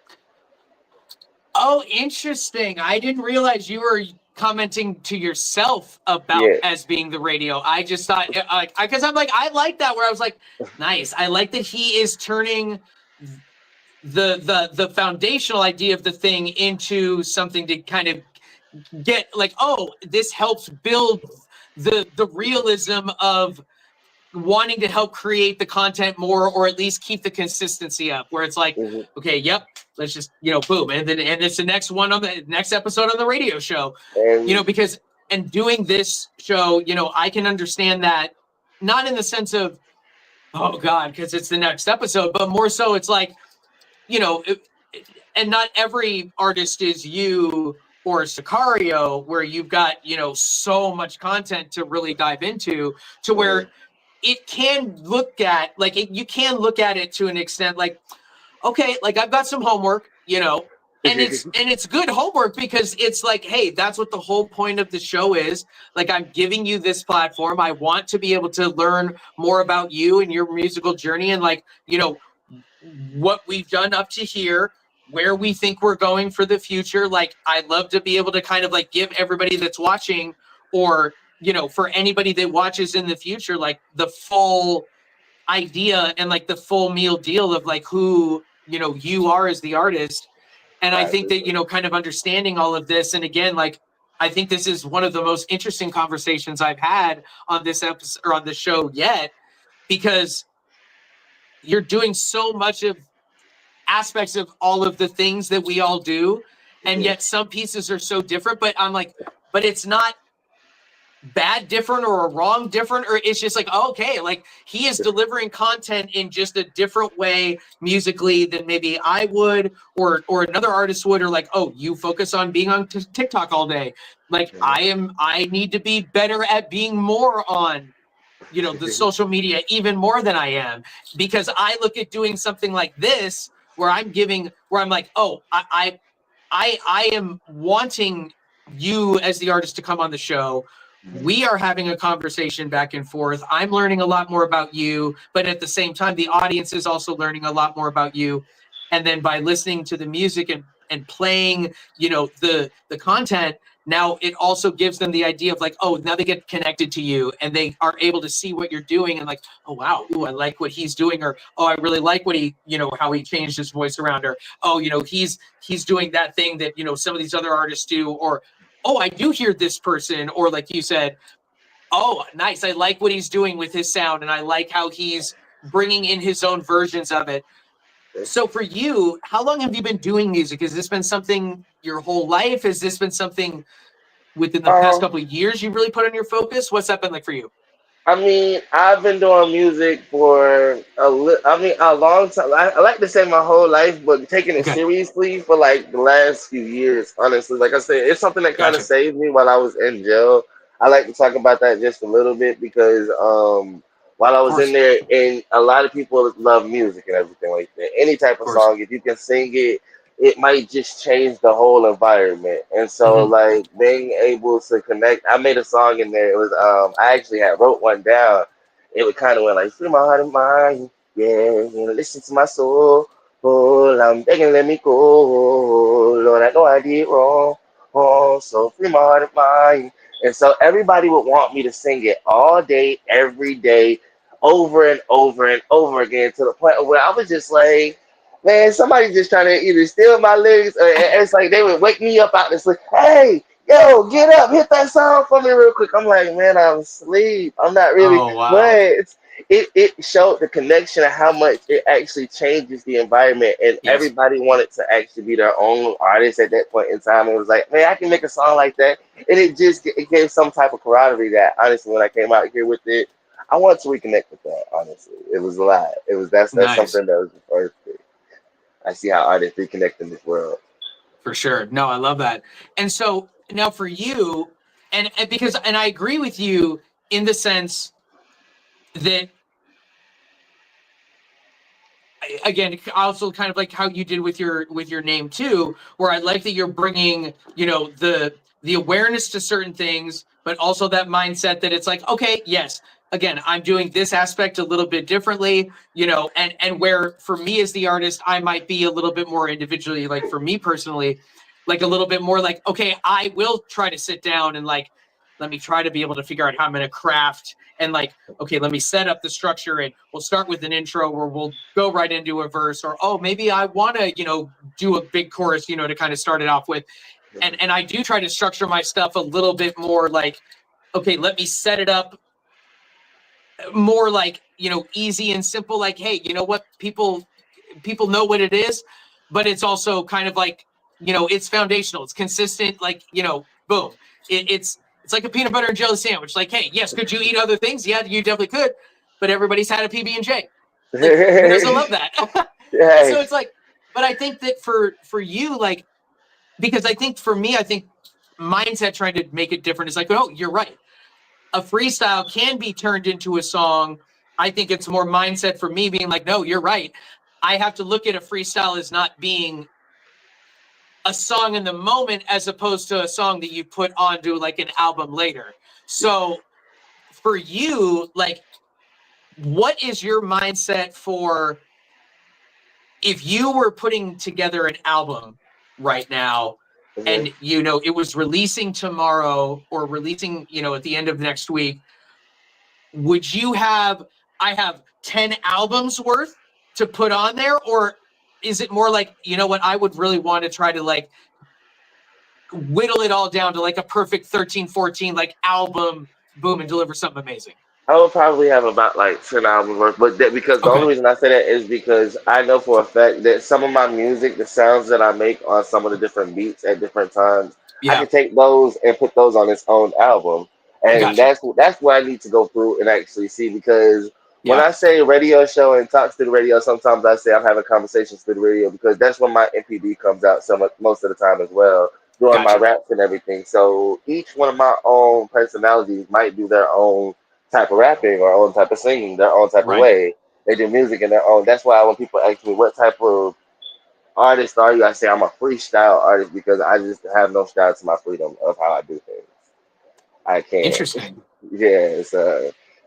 Oh, interesting. I didn't realize you were commenting to yourself about Yeah. as being the radio. I just thought, like, because I'm like, I like that. Where I was like, nice. I like that he is turning the foundational idea of the thing into something to kind of get like, oh, this helps build the realism of wanting to help create the content more, or at least keep the consistency up, where it's like, Hmm. okay, yep, let's just, boom, and then and it's the next one on the next episode on the radio show, And because and doing this show, I can understand that, not in the sense of, oh god, because it's the next episode, but more so it's like, you know it, and not every artist is you or Sicario, where you've got so much content to really dive into, to mhm. where it can look at like you can look at it to an extent like, okay, like I've got some homework, and it's good homework, because it's like, hey, that's what the whole point of the show is. Like, I'm giving you this platform. I want to be able to learn more about you and your musical journey, and like, what we've done up to here, where we think we're going for the future. Like, I'd love to be able to kind of like give everybody that's watching, or for anybody that watches in the future, like the full idea and like the full meal deal of like who you are as the artist. And I Right, think for that sure. kind of understanding all of this, and again, like, I think this is one of the most interesting conversations I've had on this episode or on the show yet, because you're doing so much of aspects of all of the things that we all do, and Mhm. yet some pieces are so different. But I'm like, but it's not bad different or a wrong different, or it's just like, okay, like he is delivering content in just a different way musically than maybe I would, or another artist would, or like, oh, you focus on being on TikTok all day, like Mhm. I need to be better at being more on the social media, even more than I am, because I look at doing something like this, where I'm like, oh, I am wanting you as the artist to come on the show. We are having a conversation back and forth. I'm learning a lot more about you, but at the same time, the audience is also learning a lot more about you. And then by listening to the music and playing, the content, now it also gives them the idea of like, oh, now they get connected to you and they are able to see what you're doing, and like, oh wow, ooh, I like what he's doing, or oh, I really like what he, how he changed his voice around, or oh, he's doing that thing that some of these other artists do, or oh, I do hear this person, or like you said, oh, nice, I like what he's doing with his sound, and I like how he's bringing in his own versions of it. So for you, how long have you been doing music? Has this been something your whole life? Has this been something within the past Um, couple of years you really put on your focus? What's that been like for you? I mean, I've been doing music for a long time. I like to say my whole life, but taking it Okay, seriously for like the last few years, honestly. Like I said, it's something that kind of gotcha. Of saved me while I was in jail. I like to talk about that just a little bit because while I was in course, there, and a lot of people love music and everything like that. Any type of of course. song, if you can sing it, it might just change the whole environment. And so Hmm. like being able to connect, I made a song in there. It was I actually had wrote one down. It would kind of went like free my heart and mind, yeah, listen to my soul. Oh, I'm begging, let me go. Lord, I know I did wrong. Oh, so free my heart and mind. And so everybody would want me to sing it all day, every day, over and over and over again, to the point where I was just like, man, somebody just trying to either steal my lyrics, or it's like they would wake me up out of sleep. Hey, yo, get up, hit that song for me real quick. I'm like, man, I'm asleep. I'm not really, Oh but wow, it showed the connection of how much it actually changes the environment, and yes. everybody wanted to actually be their own artist at that point in time. It was like, man, I can make a song like that, and it gave some type of camaraderie that honestly, when I came out here with it, I wanted to reconnect with that. Honestly, it was a lot. It was that's Nice. something that was the first thing. I see how artists reconnect in this world. For sure. No, I love that. And so now for you, and because and I agree with you in the sense that again, also kind of like how you did with your name too, where I like that you're bringing, you know, the awareness to certain things, but also that mindset that it's like, okay, yes, again, I'm doing this aspect a little bit differently, you know, and where for me as the artist, I might be a little bit more individually, like for me personally, like a little bit more like, okay, I will try to sit down and like let me try to be able to figure out how I'm going to craft and like, okay, let me set up the structure and we'll start with an intro where we'll go right into a verse, or oh, maybe I want to, you know, do a big chorus, you know, to kind of start it off with. And I do try to structure my stuff a little bit more like, okay, let me set it up more like, you know, easy and simple, like, hey, you know what, people know what it is, but it's also kind of like, you know, it's foundational, it's consistent, like, you know, boom, it's like a peanut butter and jelly sandwich, like, hey, yes, could you eat other things? Yeah, you definitely could, but everybody's had a PB&J, like, who doesn't love that? So Hey, it's like, but I think that for you, like, because I think for me, I think mindset trying to make it different is like, oh, you're right, a freestyle can be turned into a song. I think it's more mindset for me being like, no, you're right. I have to look at a freestyle as not being a song in the moment as opposed to a song that you put onto like an album later. So for you, like, what is your mindset for if you were putting together an album right now mhm. and, you know, it was releasing tomorrow or releasing, you know, at the end of next week, would you have I have 10 albums worth to put on there, or is it more like, you know what, I would really want to try to like whittle it all down to like a perfect 13, 14 like album, boom, and deliver something amazing? I would probably have about like 10 albums worth, but that, because the only Okay. reason I say that is because I know for a fact that some of my music, the sounds that I make on some of the different beats at different times, I Yeah. can take those and put those on its own album, and Gotcha. that's what I need to go through and actually see. Because when Yeah. I say radio show and talks to the radio, sometimes I say I'm having conversations to the radio because that's when my MPD comes out so much, most of the time as well, doing my Gotcha. raps and everything. So each one of my own personalities might do their own type of rapping or own type of singing, their own type of Right. way. They do music in their own. That's why when people ask me what type of artist are you, I say I'm a freestyle artist because I just have no style to my freedom of how I do things. I can't. Interesting. Yeah,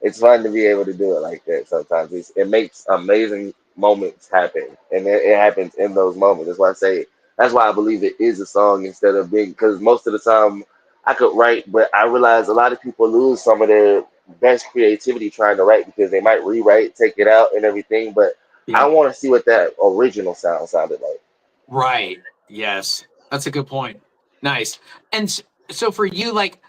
it's fun to be able to do it like that. Sometimes it makes amazing moments happen, and it happens in those moments. That's why I say that's why I believe it is a song instead of being, because most of the time I could write, but I realize a lot of people lose some of their best creativity trying to write because they might rewrite, take it out, and everything. But I Yeah. want to see what that original sounded like. Right. Yes. That's a good point. Nice. And so for you, like,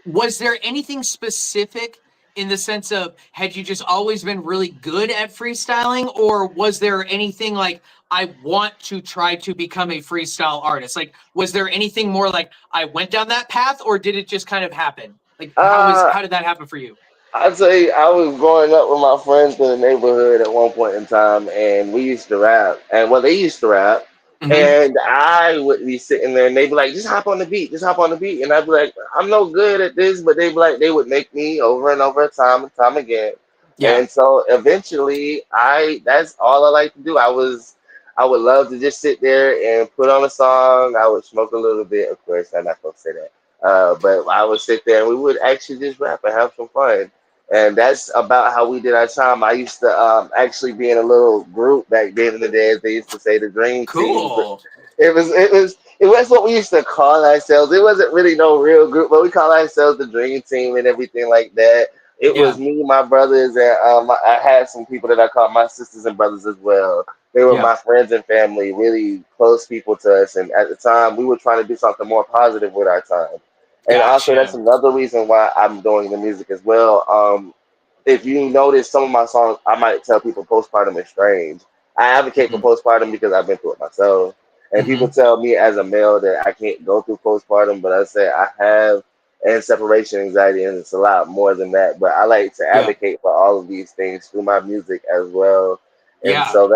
was there anything specific in the sense of had you just always been really good at freestyling, or was there anything like I want to try to become a freestyle artist? Like, was there anything more like I went down that path, or did it just kind of happen? Like, Uh, how did that happen for you? I'd say I was growing up with my friends in the neighborhood at one point in time, and we used to rap. And well, they used to rap, Hmm. and I would be sitting there, and they'd be like, "Just hop on the beat, just hop on the beat," and I'd be like, "I'm no good at this," but they'd be like, they would make me over and over, time and time again. Yeah. And so eventually, that's all I like to do. I would love to just sit there and put on a song. I would smoke a little bit, of course. I'm not gonna say that. But I would sit there and we would actually just rap and have some fun, and that's about how we did our time. I used to actually be in a little group back then in the day, as they used to say, the Dream Team. But Cool. it was what we used to call ourselves. It wasn't really no real group, but we call ourselves the Dream Team and everything like that. It was Yeah. me, my brothers, and I had some people that I called my sisters and brothers as well. They were Yeah. my friends and family, really close people to us. And at the time, we were trying to do something more positive with our time. And also, that's Gotcha. another reason why I'm doing the music as well. If you notice some of my songs, I might tell people postpartum is strange. I advocate for Hmm. postpartum because I've been through it myself. And people Hmm. tell me as a male that I can't go through postpartum, but I say I have. and separation anxiety, and it's a lot more than that. But I like to Yeah. advocate for all of these things through my music as well, and Yeah. so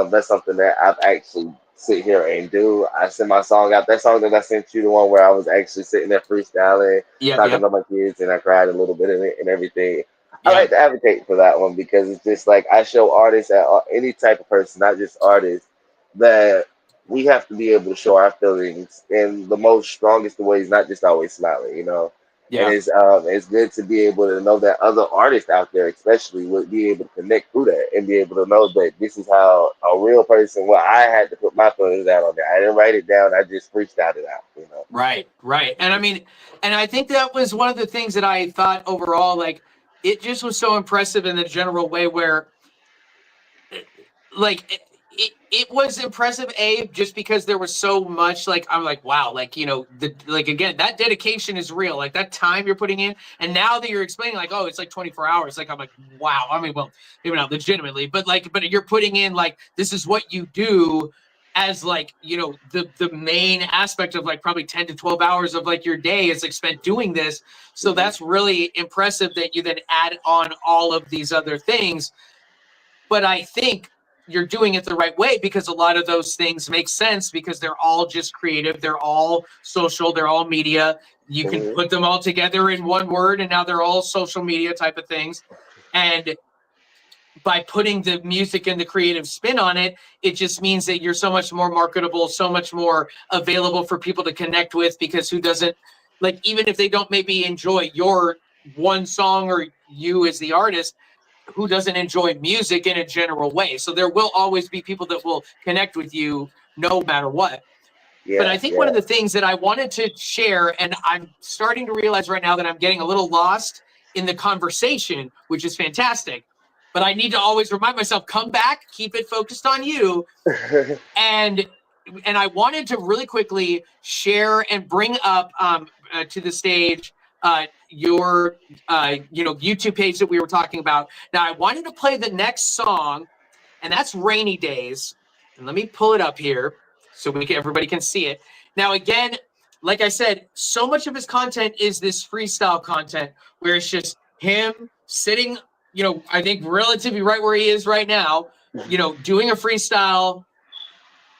that's something that I've actually sit here and do. I send my song out. That song that I sent you, the one where I was actually sitting there freestyling, Yep. talking Yep. to my kids, and I cried a little bit in it and everything. I like Yep. to advocate for that one because it's just like I show artists, any type of person, not just artists, that we have to be able to show our feelings in the most strongest of ways, not just always smiling, you know. And Yeah. it's good to be able to know that other artists out there, especially, would be able to connect through that and be able to know that this is how a real person. Well, I had to put my feelings out on there. I didn't write it down. I just freestyled it out, you know. Right. Right. And I mean, and I think that was one of the things that I thought overall, like, it just was so impressive in the general way where like it was impressive just because there was so much, like, I'm like, wow, like, like, again, that dedication is real, like that time you're putting in. And now that you're explaining, like, oh, it's like 24 hours, like, I'm like, wow. I mean, well, maybe not legitimately, but like, but you're putting in, like, this is what you do as, like, the main aspect of, like, probably 10 to 12 hours of, like, your day is, like, spent doing this. So Hmm. that's really impressive that you then add on all of these other things. But I think you're doing it the right way because a lot of those things make sense because they're all just creative. They're all social. They're all media. You can Hmm. put them all together in one word, and now they're all social media type of things. And by putting the music and the creative spin on it, it just means that you're so much more marketable, so much more available for people to connect with, because who doesn't, like, even if they don't maybe enjoy your one song or you as the artist, who doesn't enjoy music in a general way? So there will always be people that will connect with you no matter what. But I Yeah, think one yeah. of the things that I wanted to share, and I'm starting to realize right now that I'm getting a little lost in the conversation, which is fantastic. But I need to always remind myself, come back, keep it focused on you. And I wanted to really quickly share and bring up to the stage your YouTube page that we were talking about. Now I wanted to play the next song, and that's Rainy Days. And let me pull it up here so everybody can see it. Now again, like I said, so much of his content is this freestyle content where it's just him sitting, I think relatively right where he is right now, doing a freestyle.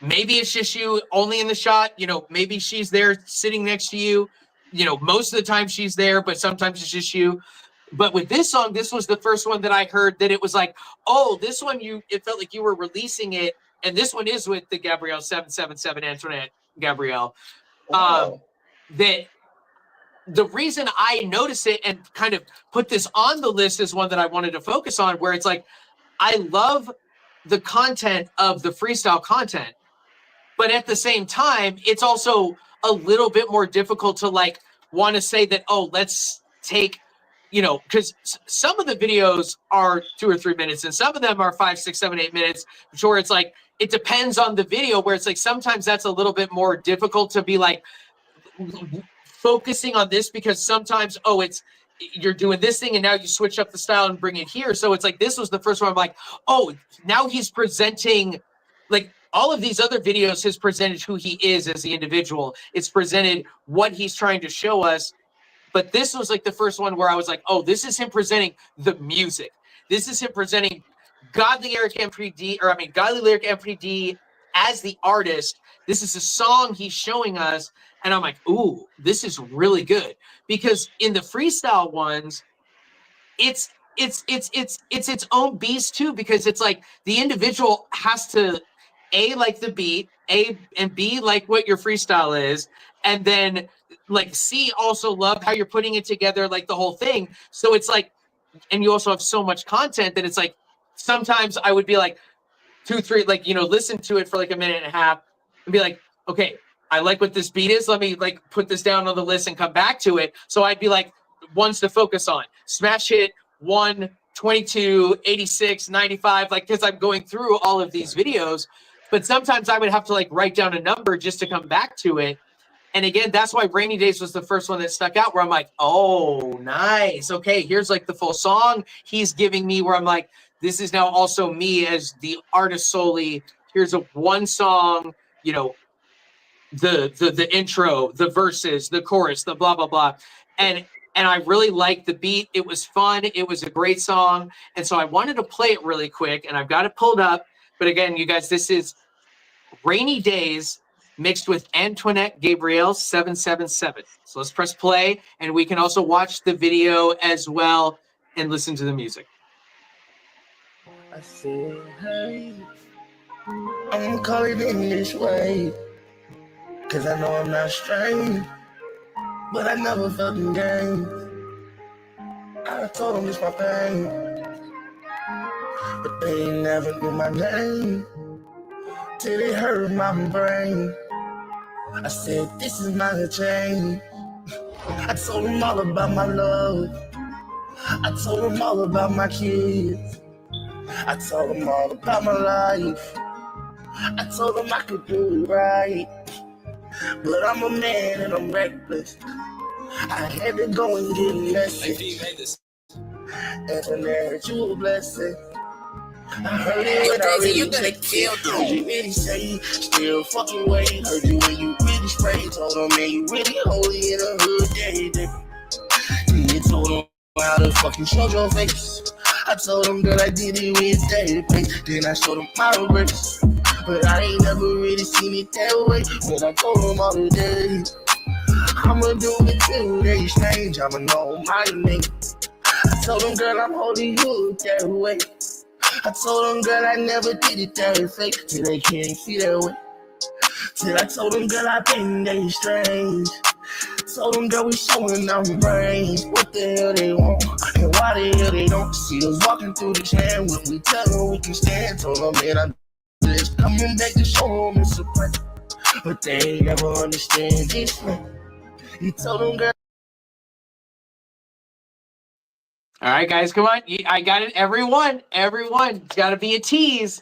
Maybe it's just you only in the shot, maybe she's there sitting next to you. Most of the time she's there, but sometimes it's just you. But with this song, this was the first one that I heard that it was like, oh, this one, it felt like you were releasing it. And this one is with the Gabrielle 777 Antoinette Gabrielle. Oh. That the reason I noticed it and kind of put this on the list is one that I wanted to focus on, where it's like, I love the content of the freestyle content. But at the same time, it's also a little bit more difficult to, like, want to say that, oh, let's take, because some of the videos are 2 or 3 minutes and some of them are 5, 6, 7, 8 minutes. Sure, it's like, it depends on the video, where it's like sometimes that's a little bit more difficult to be like focusing on this, because sometimes, oh, it's, you're doing this thing and now you switch up the style and bring it here. So it's like, this was the first one. I'm like, oh, now he's presenting, like, all of these other videos has presented who he is as the individual. It's presented what he's trying to show us. But this was like the first one where I was like, oh, this is him presenting the music. This is him presenting Godly Eric M.P.D., or I mean, Godly Lyric M.P.D. as the artist. This is a song he's showing us. And I'm like, ooh, this is really good. Because in the freestyle ones, it's its own beast too, because it's like the individual has to like the beat, and B, like what your freestyle is, and then, like, C, also love how you're putting it together, like the whole thing. So it's like, and you also have so much content that it's like, sometimes I would be like 2, 3, like, listen to it for like a minute and a half and be like, okay, I like what this beat is. Let me, like, put this down on the list and come back to it. So I'd be like, ones to focus on: smash hit 122, 86, 95, like, because I'm going through all of these videos. But sometimes I would have to, like, write down a number just to come back to it. And again, that's why Rainy Days was the first one that stuck out, where I'm like, oh, nice. Okay, here's like the full song he's giving me, where I'm like, this is now also me as the artist solely. Here's a one song, the intro, the verses, the chorus, the blah, blah, blah. and I really liked the beat. It was fun. It was a great song, and so I wanted to play it really quick, and I've got it pulled up. But again, you guys, this is Rainy Days mixed with Antoinette Gabriel's 777. So let's press play, and we can also watch the video as well and listen to the music. I said, hey, I'm gonna call it in this way, cause I know I'm not strange, but I never felt in games. I told them it's my pain, but they ain't never knew my name, till it hurt my brain. I said, this is not a change. I told them all about my love. I told them all about my kids. I told them all about my life. I told them I could do it right. But I'm a man and I'm reckless. I had to go and get a message. Antoinette, you a blessing. I heard it when I really checked it. Heard you really say, still fucking wait. Heard you when you really spray. Told them, man, you really holy in the hood, yeah. You told them how to fucking show your face. I told them that I did it with database. Then I showed them my race. But I ain't never really seen it that way. But I told them all the days, I'ma do it till they strange. I'ma know my name. I told them, girl, I'm holy hood that way. I told them, girl, I never did it that fake. Till they can't see that way. Till I told them, girl, I been they strange. Told them, girl, we showing them brains. What the hell they want, and why the hell they don't see us walking through the chain when we tell them we can stand. Told them, man, I'm just coming back to show them it's a plan. But they ain't never understand this, man. You told them, girl. All right, guys, come on. I got it. Everyone. It's got to be a tease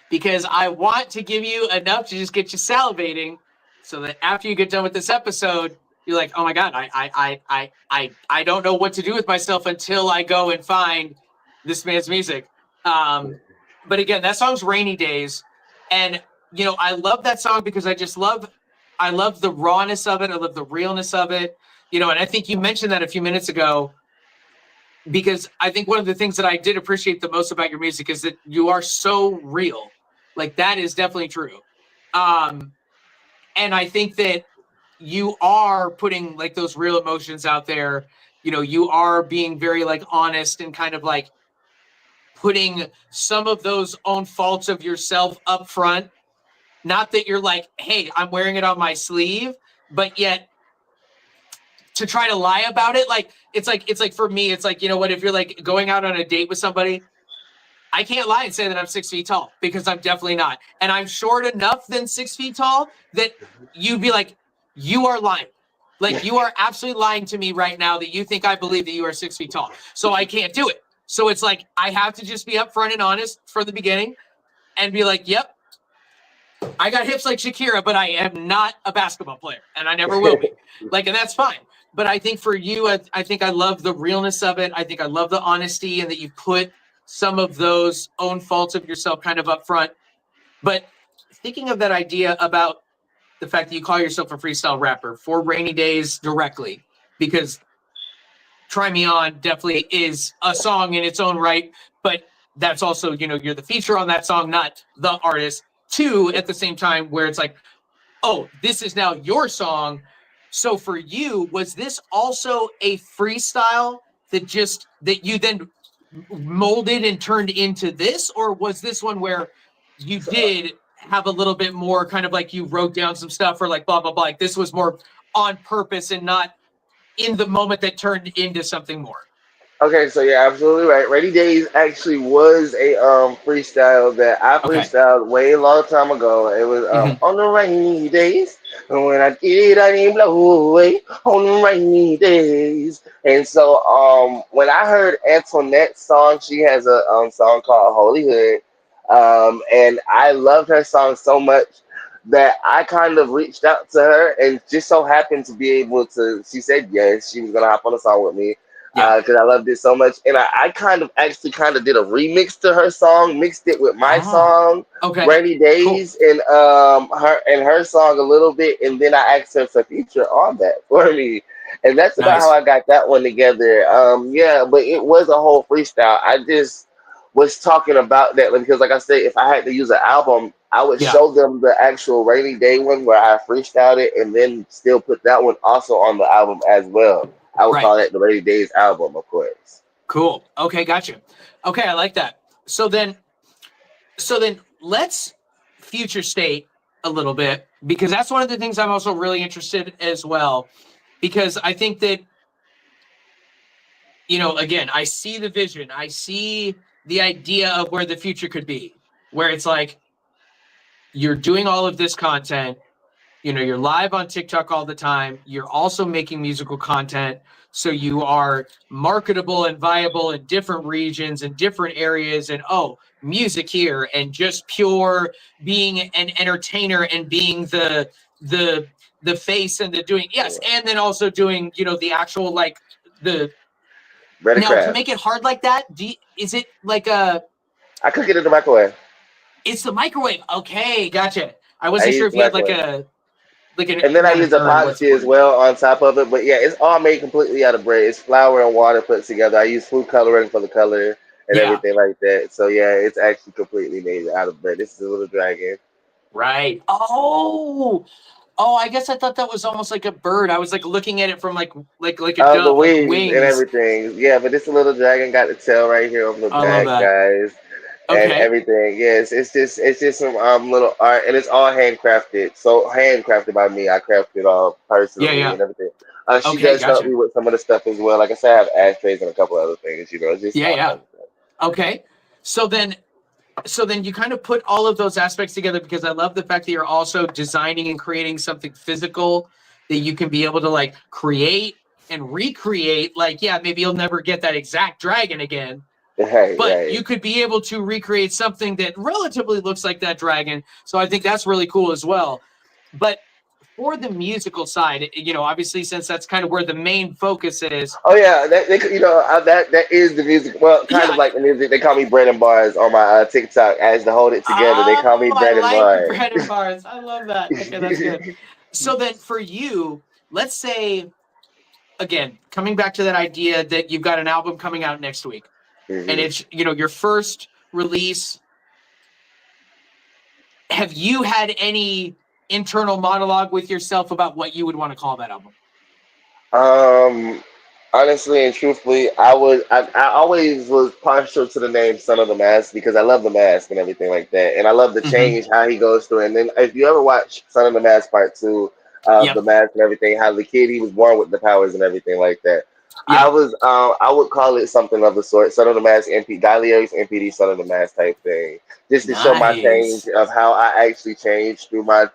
because I want to give you enough to just get you salivating so that after you get done with this episode, you're like, oh my God, I don't know what to do with myself until I go and find this man's music. But again, that song's Rainy Days. And, you know, I love that song because I love the rawness of it. I love the realness of it. You know, and I think you mentioned that a few minutes ago, because I think one of the things that I did appreciate the most about your music is that you are so real. Like, that is definitely true. And I think that you are putting like those real emotions out there. You know, you are being very like honest and kind of like putting some of those own faults of yourself up front. Not that you're like, hey, I'm wearing it on my sleeve, but yet to try to lie about it. Like, it's like for me, it's like, you know what, if you're like going out on a date with somebody, I can't lie and say that I'm 6 feet tall because I'm definitely not. And I'm short enough than 6 feet tall that you'd be like, you are lying. Like, you are absolutely lying to me right now that you think I believe that you are 6 feet tall. So I can't do it. So it's like, I have to just be upfront and honest from the beginning and be like, yep, I got hips like Shakira, but I am not a basketball player and I never will be. Like, and that's fine. But I think for you, I think I love the realness of it. I think I love the honesty and that you put some of those own faults of yourself kind of up front. But thinking of that idea about the fact that you call yourself a freestyle rapper for Rainy Days directly, because Try Me On definitely is a song in its own right, but that's also, you know, you're the feature on that song, not the artist. Two, at the same time, where it's like, oh, this is now your song. So for you, was this also a freestyle that you then molded and turned into this, or was this one where you did have a little bit more kind of like you wrote down some stuff or like blah blah blah, like this was more on purpose and not in the moment that turned into something more? Okay, so you're absolutely right. Rainy Days actually was a freestyle that I Okay. freestyled way long time ago. It was on the rainy days when I did I didn't blow away on the rainy days. And so when I heard Antoinette's song, she has a song called Holy Hood. And I loved her song so much that I kind of reached out to her and just so happened to be able to. She said yes, she was gonna hop on a song with me because I loved it so much. And I kind of actually kind of did a remix to her song, mixed it with my song, Okay. Rainy Days, and her song a little bit, and then I asked her to feature on that for me. And that's about how Nice. I got that one together. Yeah, but it was a whole freestyle. I just was talking about that because, like I said, if I had to use an album, I would Yeah. show them the actual rainy day one where I freestyled it, and then still put that one also on the album as well. I would Right. call that the rainy days album, of course. Cool. Okay, gotcha. Okay, I like that. So then let's future state a little bit, because that's one of the things I'm also really interested in as well, because I think that, again, I see the vision. I see the idea of where the future could be, where it's like you're doing all of this content, you're live on TikTok all the time. You're also making musical content. So you are marketable and viable in different regions and different areas. And music here, and just pure being an entertainer and being the the face and the doing, yes, and then also doing, the actual, like, the Ready now, to craft. make it hard like that, is it like a I cook it in the microwave. it's the microwave? Okay, gotcha. I I wasn't sure use if the you had like microwave. a like an And then I not an use urn. What's the epoxy as word? well on top of it. But yeah, it's all made completely out of bread. It's flour and water put together. I use food coloring for the color and Yeah. everything like that. So yeah, it's actually completely made out of bread. This is a little dragon. Right. Oh, I guess I thought that was almost like a bird. I was like looking at it from like a The dove, like wings and wings. everything. Yeah, but this little dragon got the tail right here on the I love back, that. guys. And Okay. everything. Yes, it's just some little art, and it's all handcrafted. So handcrafted by me. I crafted it all Yeah, personally yeah. and everything. She Okay, does help gotcha. me with some of the stuff as well. Like I said, I have ashtrays and a couple other things. Just Yeah, all yeah. kinds of stuff. Okay. So then you kind of put all of those aspects together, because I love the fact that you're also designing and creating something physical that you can be able to like create and recreate. Like, yeah, maybe you'll never get that exact dragon again, Right, but right. you could be able to recreate something that relatively looks like that dragon. So I think that's really cool as well. But for the musical side, obviously, since that's kind of where the main focus is. Oh yeah, that is the music. Well, kind of Yeah. like the music. They call me Bread and Bars on my TikTok. As to hold it together, they call me Oh, I Bread and like Bars. bread and bars. I love that. Okay, that's good. So then for you, let's say, again, coming back to that idea that you've got an album coming out next week, and Hmm. it's, your first release. Have you had any internal monologue with yourself about what you would want to call that album? Um, Honestly and truthfully, I always was partial to the name Son of the Mask because I love the mask and everything like that, and I love the Mm-hmm. change how he goes through. And then if you ever watch Son of the Mask Part Two of the Yep. mask and everything, how the kid he was born with the powers and everything like that. Yeah. I would call it something of the sort, Son of the Mask MP GODLYERIC M.P.D Son of the Mask type thing, just to show my change Nice. of how I actually changed through my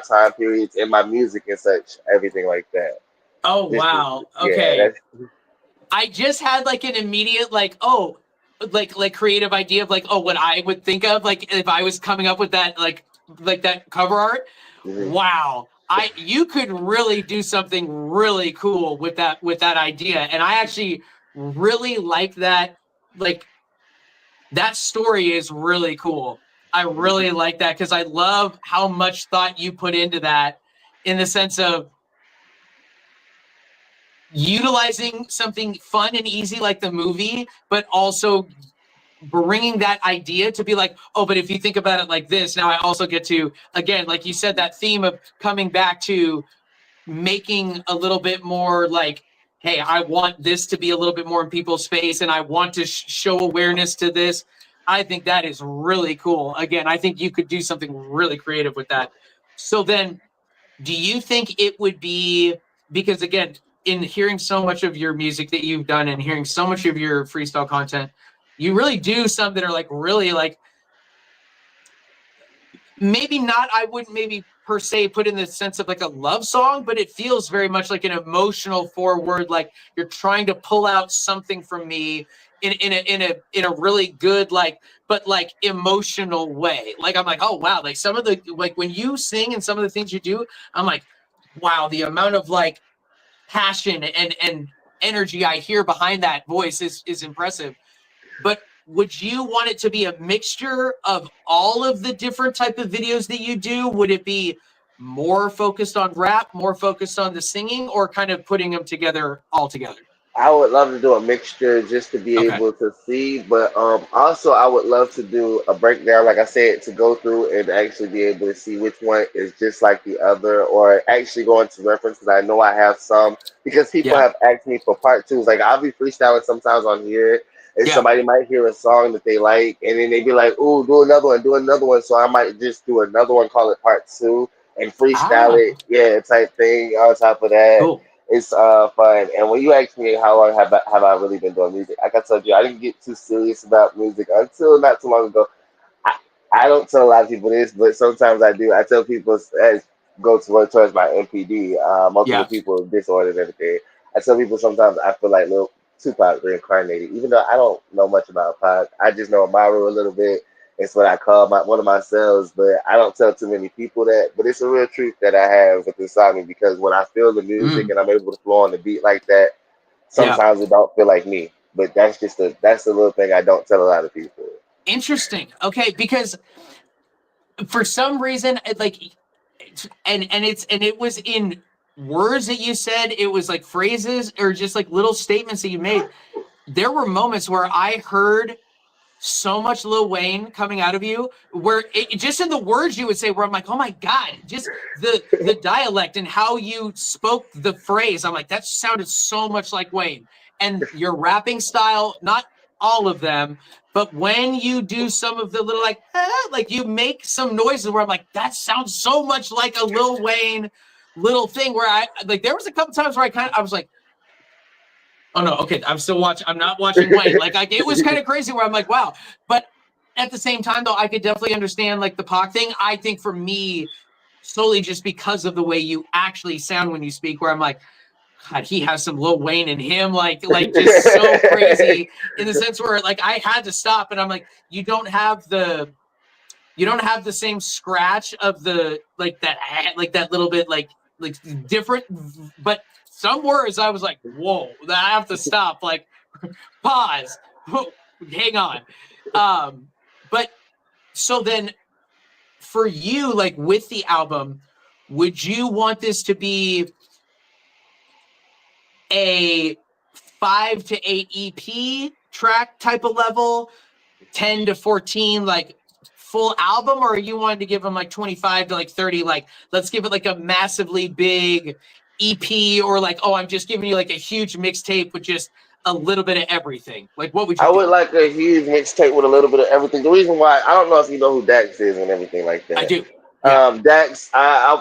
time periods and my music and such, everything like that. Oh, Just wow. yeah, Okay. that's I just had like an immediate like creative idea of like, what I would think of like if I was coming up with that like that cover art. mhm. Wow. You could really do something really cool with that idea. And I actually really like that. Like, that story is really cool. I really like that, because I love how much thought you put into that, in the sense of utilizing something fun and easy like the movie, but also bringing that idea to be like, but if you think about it like this, now I also get to, again, like you said, that theme of coming back to making a little bit more like, hey, I want this to be a little bit more in people's face, and I want to show awareness to this. I think that is really cool. Again, I think you could do something really creative with that. So then, do you think it would be, because again, in hearing so much of your music that you've done and hearing so much of your freestyle content, you really do some that are like really like, maybe not, I wouldn't maybe per se put in the sense of like a love song, but it feels very much like an emotional forward, like you're trying to pull out something from me in a really good, like, but like emotional way. Like, I'm like, oh wow, like some of the, like when you sing and some of the things you do, I'm like, wow, the amount of like passion and energy I hear behind that voice is impressive. But would you want it to be a mixture of all of the different type of videos that you do? Would it be more focused on rap, more focused on the singing, or kind of putting them together all together? I would love to do a mixture just to be Okay. able to see, but also I would love to do a breakdown, like I said, to go through and actually be able to see which one is just like the other, or actually go into reference because I know I have some. Because people Yeah. have asked me for part twos, like I'll be freestyling sometimes on here, and Yeah. somebody might hear a song that they like, and then they be like, "Ooh, do another one, do another one." So I might just do another one, call it part two, and freestyle Ah, it, yeah, type thing. On top of that, cool. it's fun. And when you ask me how long have I really been doing music, like I told you, I didn't get too serious about music until not too long ago. I, I don't tell a lot of people this, but sometimes I do. I tell people as go towards my MPD, multiple Yeah. people disorder and everything. I tell people sometimes I feel like little Tupac reincarnated, even though I don't know much about Pac. I just know Amaru a little bit. It's what I call one of my cells, but I don't tell too many people that. But it's a real truth that I have with inside me because when I feel the music Mm, and I'm able to flow on the beat like that, yeah. sometimes it don't feel like me. But that's a little thing I don't tell a lot of people. Interesting. Okay, because for some reason, it was in words that you said, it was like phrases or just like little statements that you made. There were moments where I heard so much Lil Wayne coming out of you, where just in the words you would say, where I'm like, oh my god, just the dialect and how you spoke the phrase. I'm like, that sounded so much like Wayne. And your rapping style, not all of them, but when you do some of the little like you make some noises where I'm like, that sounds so much like a Lil Wayne little thing. Where I like, there was a couple times where I was like, oh no, okay, I'm still watching. I'm not watching Wayne. Like it was kind of crazy where I'm like, wow. But at the same time, though, I could definitely understand like the Pac thing. I think for me, solely just because of the way you actually sound when you speak, where I'm like, God, he has some Lil Wayne in him, like just so crazy in the sense where like I had to stop and I'm like, you don't have the same scratch of the like that little bit like different, but some words I was like, whoa, I have to stop, like pause, hang on. But so then for you, like with the album, would you want this to be a 5 to 8 EP track type of level, 10 to 14 like full album, or you wanted to give them like 25 to like 30, like let's give it like a massively big EP, or like, oh, I'm just giving you like a huge mixtape with just a little bit of everything? Like, what would you I would do? like a huge mixtape with a little bit of everything. The reason why I don't know if you know who Dax is and everything like I that. do. Yeah. Dax,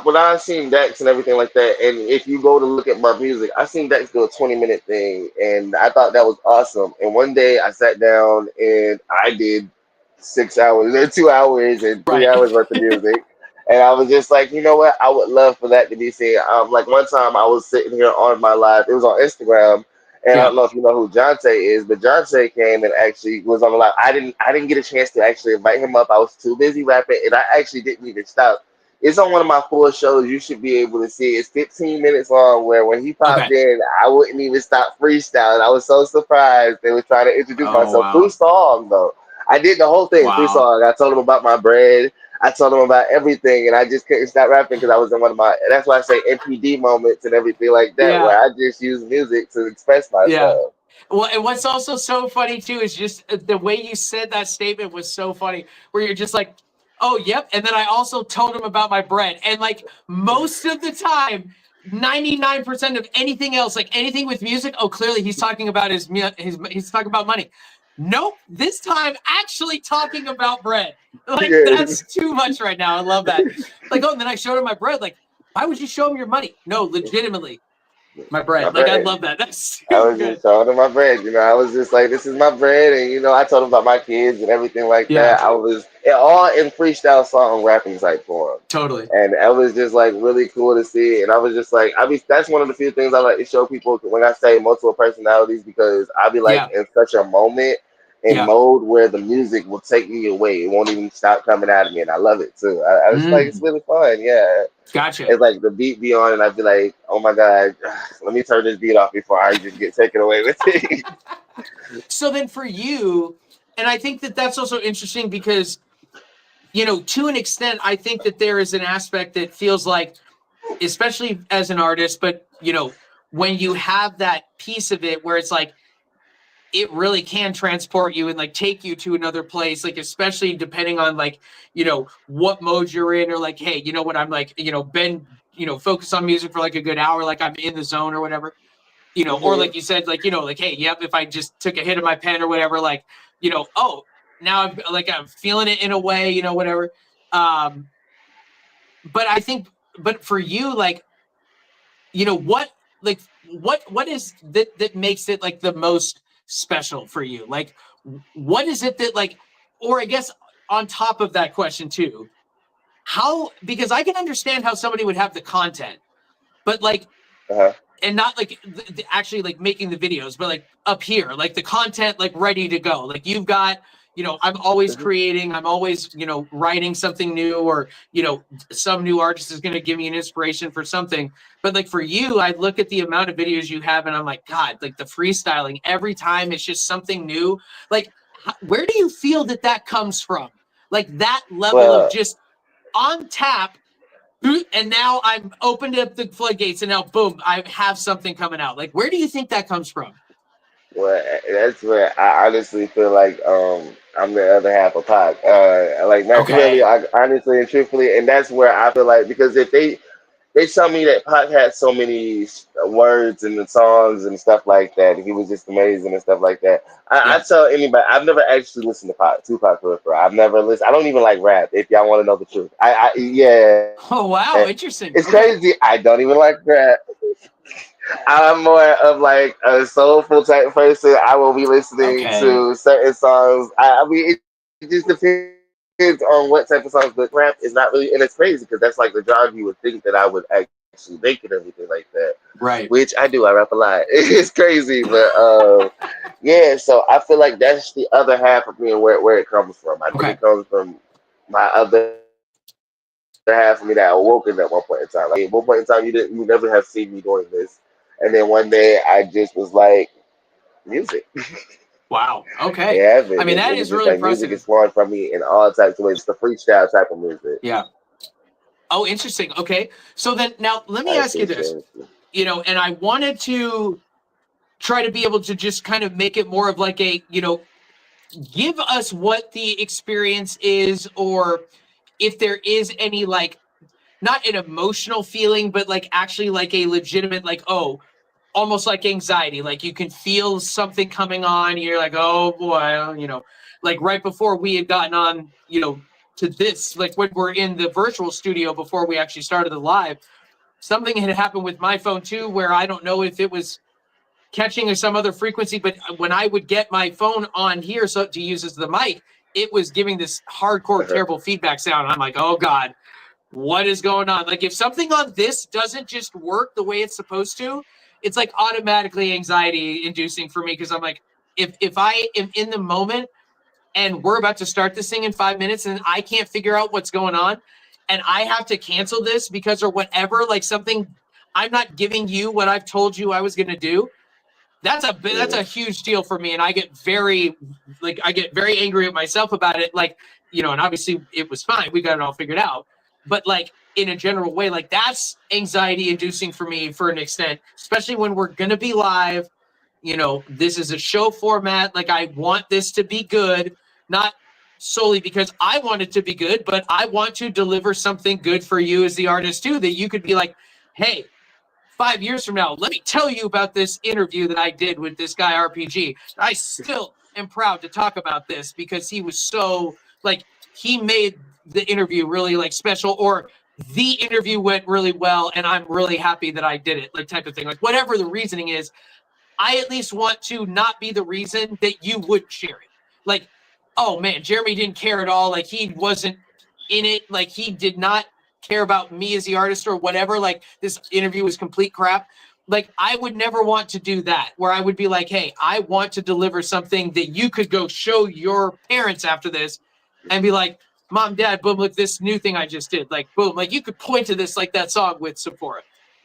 when I seen Dax and everything like that, and if you go to look at my music, I seen Dax do a 20-minute thing, and I thought that was awesome. And one day I sat down and I did 6 hours, or 2 hours, and three Right. hours worth of music. And I was just like, you know what? I would love for that to be seen. Like one time I was sitting here on my live, it was on Instagram, and I Yeah. don't know if you know who Jonte is, but Jonte came and actually was on the live. I didn't get a chance to actually invite him up. I was too busy rapping, and I actually didn't even stop. It's on one of my full shows. You should be able to see it. It's 15 minutes long. Where when he popped Okay. in, I wouldn't even stop freestyling. I was so surprised they were trying to introduce Oh myself through wow. song though. I did the whole thing through Wow. song. I told him about my bread. I told him about everything, and I just couldn't stop rapping because I was in one of my. That's why I say MPD moments and everything like that, Yeah. where I just use music to express Yeah. myself. Well, and what's also so funny too is just the way you said that statement was so funny, where you're just like, oh, yep. And then I also told him about my bread. And like most of the time, 99% of anything else, like anything with music, oh, clearly he's talking about he's talking about money. Nope. This time, actually talking about bread. Like, Yeah. that's too much right now. I love that. Like, oh, and then I showed him my bread. Like, why would you show him your money? No, legitimately, my My bread. Like, I bread. love that. That's I super was good. just showing him my bread. I was just like, this is my bread. And, I told him about my kids and everything like Yeah, that. I was all in freestyle song rapping type form. totally. And it was just like really cool to see. And I was just like, that's one of the few things I like to show people when I say multiple personalities, because I'll be like Yeah, in such a moment in yeah. mode where the music will take me away. It won't even stop coming out of me. And I love it too. I was like, it's Mm, really fun. Yeah. gotcha. It's like the beat be on, and I'd be like, "Oh my god, let me turn this beat off before I just get taken away with it." So then for you, and I think that that's also interesting because you know, to an extent, I think that there is an aspect that feels like, especially as an artist, but you know, when you have that piece of it where it's like, it really can transport you and like take you to another place, like especially depending on like, you know, what mode you're in, or like, hey, you know what, I'm like, you know, been, you know, focus on music for like a good hour, like I'm in the zone or whatever, you know, or like you said, like, you know, like, hey, yep, if I just took a hit of my pen or whatever, like, you know, oh, now I'm feeling it in a way, you know, whatever. Um, but I think, but for you, like, you know, what is that makes it like the most special for you? Like, what is it that like, or I guess on top of that question too, how, because I can understand how somebody would have the content, but like, Uh-huh. and not like actually like making the videos, but like up here, like the content, like ready to go. Like you've got, you know, I'm always Mhm. creating, I'm always, you know, writing something new, or, you know, some new artist is going to give me an inspiration for something. But like for you, I look at the amount of videos you have and I'm like, God, like the freestyling every time it's just something new. Like, where do you feel that that comes from? Like that level of Well, just on tap, and now I'm opened up the floodgates, and now boom, I have something coming out. Like, where do you think that comes from? well, that's where I honestly feel like I'm the other half of Pac. Like not really, Okay. I, honestly and truthfully, and that's where I feel like because if they tell me that Pac had so many words in the songs and stuff like that. He was just amazing and stuff like that. I Yeah. tell anybody, I've never actually listened to Pac, Tupac for real. I've never listened. I don't even like rap. If y'all want to know the truth, yeah, Oh wow, interesting. it's Okay. crazy. I don't even like rap. I'm more of like a soulful type person. I will be listening Okay. to certain songs. I mean, it just depends on what type of songs. But rap is not really, and it's crazy because that's like the genre you would think that I would actually make and everything like that. Right. Which I do. I rap a lot. It's crazy, but yeah. So I feel like that's the other half of me and where it comes from. I think Okay. it comes from my other half of me that awoken at one point in time. Like at one point in time, you never have seen me doing this, and then one day I just was like, music. Wow. It Okay. I happened. mean, that It was is just really like music impressive. is flowing from me in all types of ways. It's the freestyle type of music. Yeah. Oh, interesting. Okay. So then now let me I ask you this, appreciate it. you know, and I wanted to try to be able to just kind of make it more of like a, you know, give us what the experience is, or if there is any like, not an emotional feeling, but like actually like a legitimate, like, oh, almost like anxiety. Like you can feel something coming on. You're like, oh boy, you know, like right before we had gotten on, you know, to this, like when we're in the virtual studio before we actually started the live, something had happened with my phone too, where I don't know if it was catching some other frequency, but when I would get my phone on here so to use as the mic, it was giving this hardcore, Uh-huh. terrible feedback sound. I'm like, oh God, what is going on? Like if something on this doesn't just work the way it's supposed to, it's like automatically anxiety inducing for me, because I'm like, if I am in the moment and we're about to start this thing in 5 minutes and I can't figure out what's going on and I have to cancel this because or whatever, like something, I'm not giving you what I've told you I was going to do. That's a Mhm. huge deal for me, and I get very I get very angry at myself about it, like, you know, and obviously it was fine, we got it all figured out, but like in a general way, like that's anxiety inducing for me for an extent, especially when we're gonna be live. You know, this is a show format, like I want this to be good, not solely because I want it to be good, but I want to deliver something good for you as the artist too, that you could be like, hey, 5 years from now, let me tell you about this interview that I did with this guy RPG. I still am proud to talk about this because he was so like, he made the interview really like special, or the interview went really well and I'm really happy that I did it, like type of thing. Like whatever the reasoning is, I at least want to not be the reason that you would share it. Like, oh man, Jeremy didn't care at all. Like he wasn't in it. Like he did not care about me as the artist or whatever. Like this interview was complete crap. Like I would never want to do that, where I would be like, hey, I want to deliver something that you could go show your parents after this and be like, Mom, Dad, boom, look, this new thing I just did. Like, boom, like you could point to this like that song with Sephora,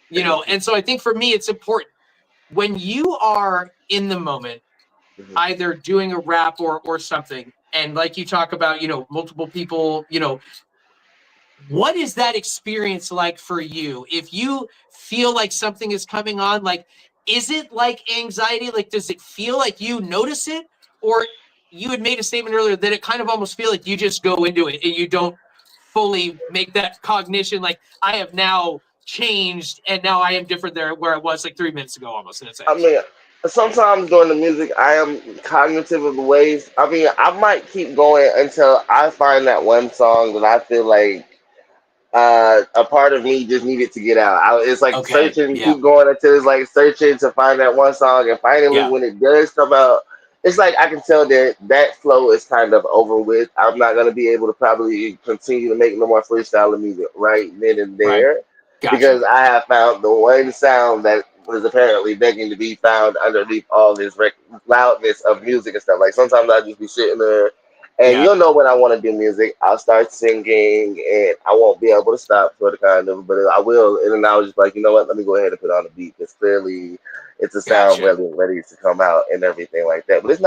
you know? And so I think for me, it's important when you are in the moment, Mhm. either doing a rap or something, and like you talk about, multiple people, what is that experience like for you? If you feel like something is coming on, like, is it like anxiety? Like, does it feel like you notice it? Or you had made a statement earlier that it kind of almost feel like you just go into it and you don't fully make that cognition. Like, I have now changed and now I am different there where I was like 3 minutes ago almost in a I sense. mean, sometimes during the music, I am cognitive of the ways. I mean, I might keep going until I find that one song that I feel like a part of me just needed to get out. It's like Okay. searching, Yeah. keep going until it's like searching to find that one song, and finally, Yeah. when it does come out, it's like I can tell that that flow is kind of over with. I'm not gonna be able to probably continue to make no more freestyle music right then and Right. there Gotcha. because I have found the one sound that was apparently begging to be found underneath all this loudness of music and stuff. Like sometimes I just be sitting there and Yeah. you'll know when I want to do music, I'll start singing and I won't be able to stop for the kind of, but I will. And then I was just like, you know what, let me go ahead and put on the beat because clearly it's a sound Gotcha. ready to come out and everything like that. But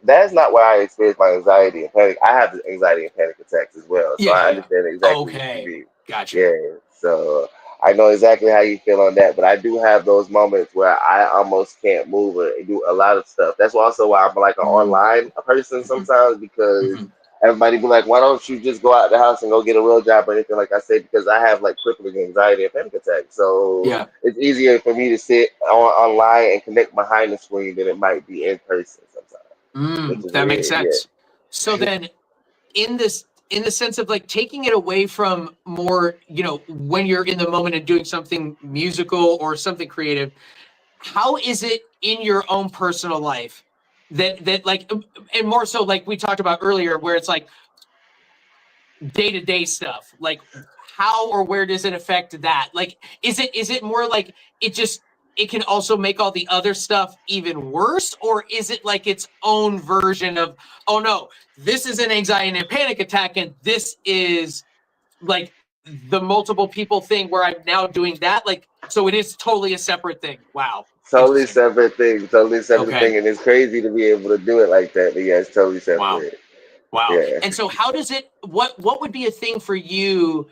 that's not where I experience my anxiety and panic. I have anxiety and panic attacks as well. So Yeah. I Yeah. understand exactly what you Okay. mean. Gotcha. Yeah. So I know exactly how you feel on that, but I do have those moments where I almost can't move or do a lot of stuff. That's also why I'm like an online person Mhm. sometimes because Mhm. everybody be like, why don't you just go out the house and go get a real job or anything like I said? Because I have like crippling anxiety and panic attacks. So Yeah. it's easier for me to sit online and connect behind the screen than it might be in person sometimes, which is That makes weird. sense. Yeah. So then in the sense of like taking it away from more, when you're in the moment and doing something musical or something creative, how is it in your own personal life that like, and more so like we talked about earlier, where it's like day-to-day stuff, like how or where does it affect that? Like, is it more like it can also make all the other stuff even worse, or is it like its own version of, oh no, this is an anxiety and panic attack and this is like the multiple people thing where I'm now doing that, like, so it is totally a separate thing. Wow. Totally Interesting. separate thing. Totally separate Okay. thing. And it's crazy to be able to do it like that. But yeah, it's totally Wow. separate. Wow. Yeah. And so how does it, what would be a thing for you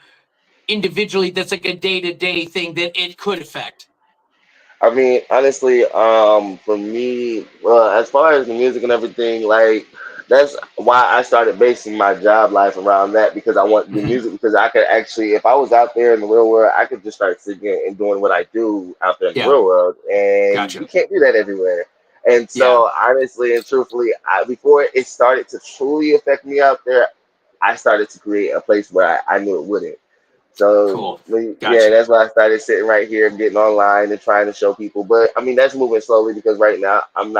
individually that's like a day-to-day thing that it could affect? I mean, honestly, for me, well, as far as the music and everything, like that's why I started basing my job life around that because I want to do Mhm. music because I could actually, if I was out there in the real world, I could just start singing and doing what I do out there in the Yeah. real world, and you Gotcha. can't do that everywhere. And Yeah. so, honestly and truthfully, before it started to truly affect me out there, I started to create a place where I knew it wouldn't. So Cool. yeah, Gotcha. that's why I started sitting right here and getting online and trying to show people. But I mean, that's moving slowly because right now I'm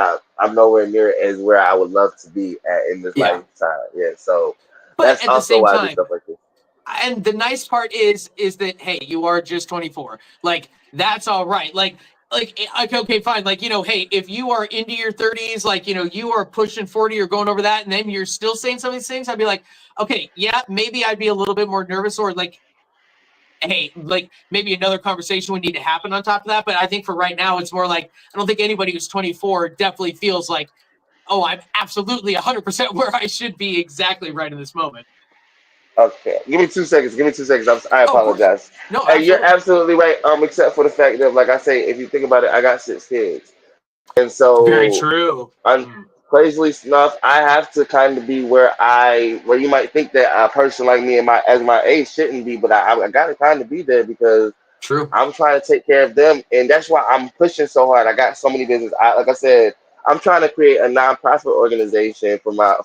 nowhere near as where I would love to be at in this Yeah. lifetime. Yeah, so But that's at the also same why I do time, stuff like this. and the nice part is that, hey, you are just 24. Like, that's all right. Okay, fine. Like, hey, if you are into your 30s, like, you are pushing 40 or going over that, and then you're still saying some of these things, I'd be like, okay, yeah, maybe I'd be a little bit more nervous, or like, hey, like maybe another conversation would need to happen on top of that. But I think for right now, it's more like, I don't think anybody who's 24 definitely feels like, oh, I'm absolutely 100% where I should be exactly right in this moment. Okay, give me 2 seconds. Give me 2 seconds. I Oh, of course. apologize. No, Hey, you're absolutely. absolutely right. Except for the fact that, like I say, if you think about it, I got 6 kids, and Very so true. I'm crazily enough, I have to kind of be where you might think that a person like me and my age shouldn't be, but I gotta kind of be there because True. I'm trying to take care of them, and that's why I'm pushing so hard. I got so many business. Like I said, I'm trying to create a nonprofit organization for my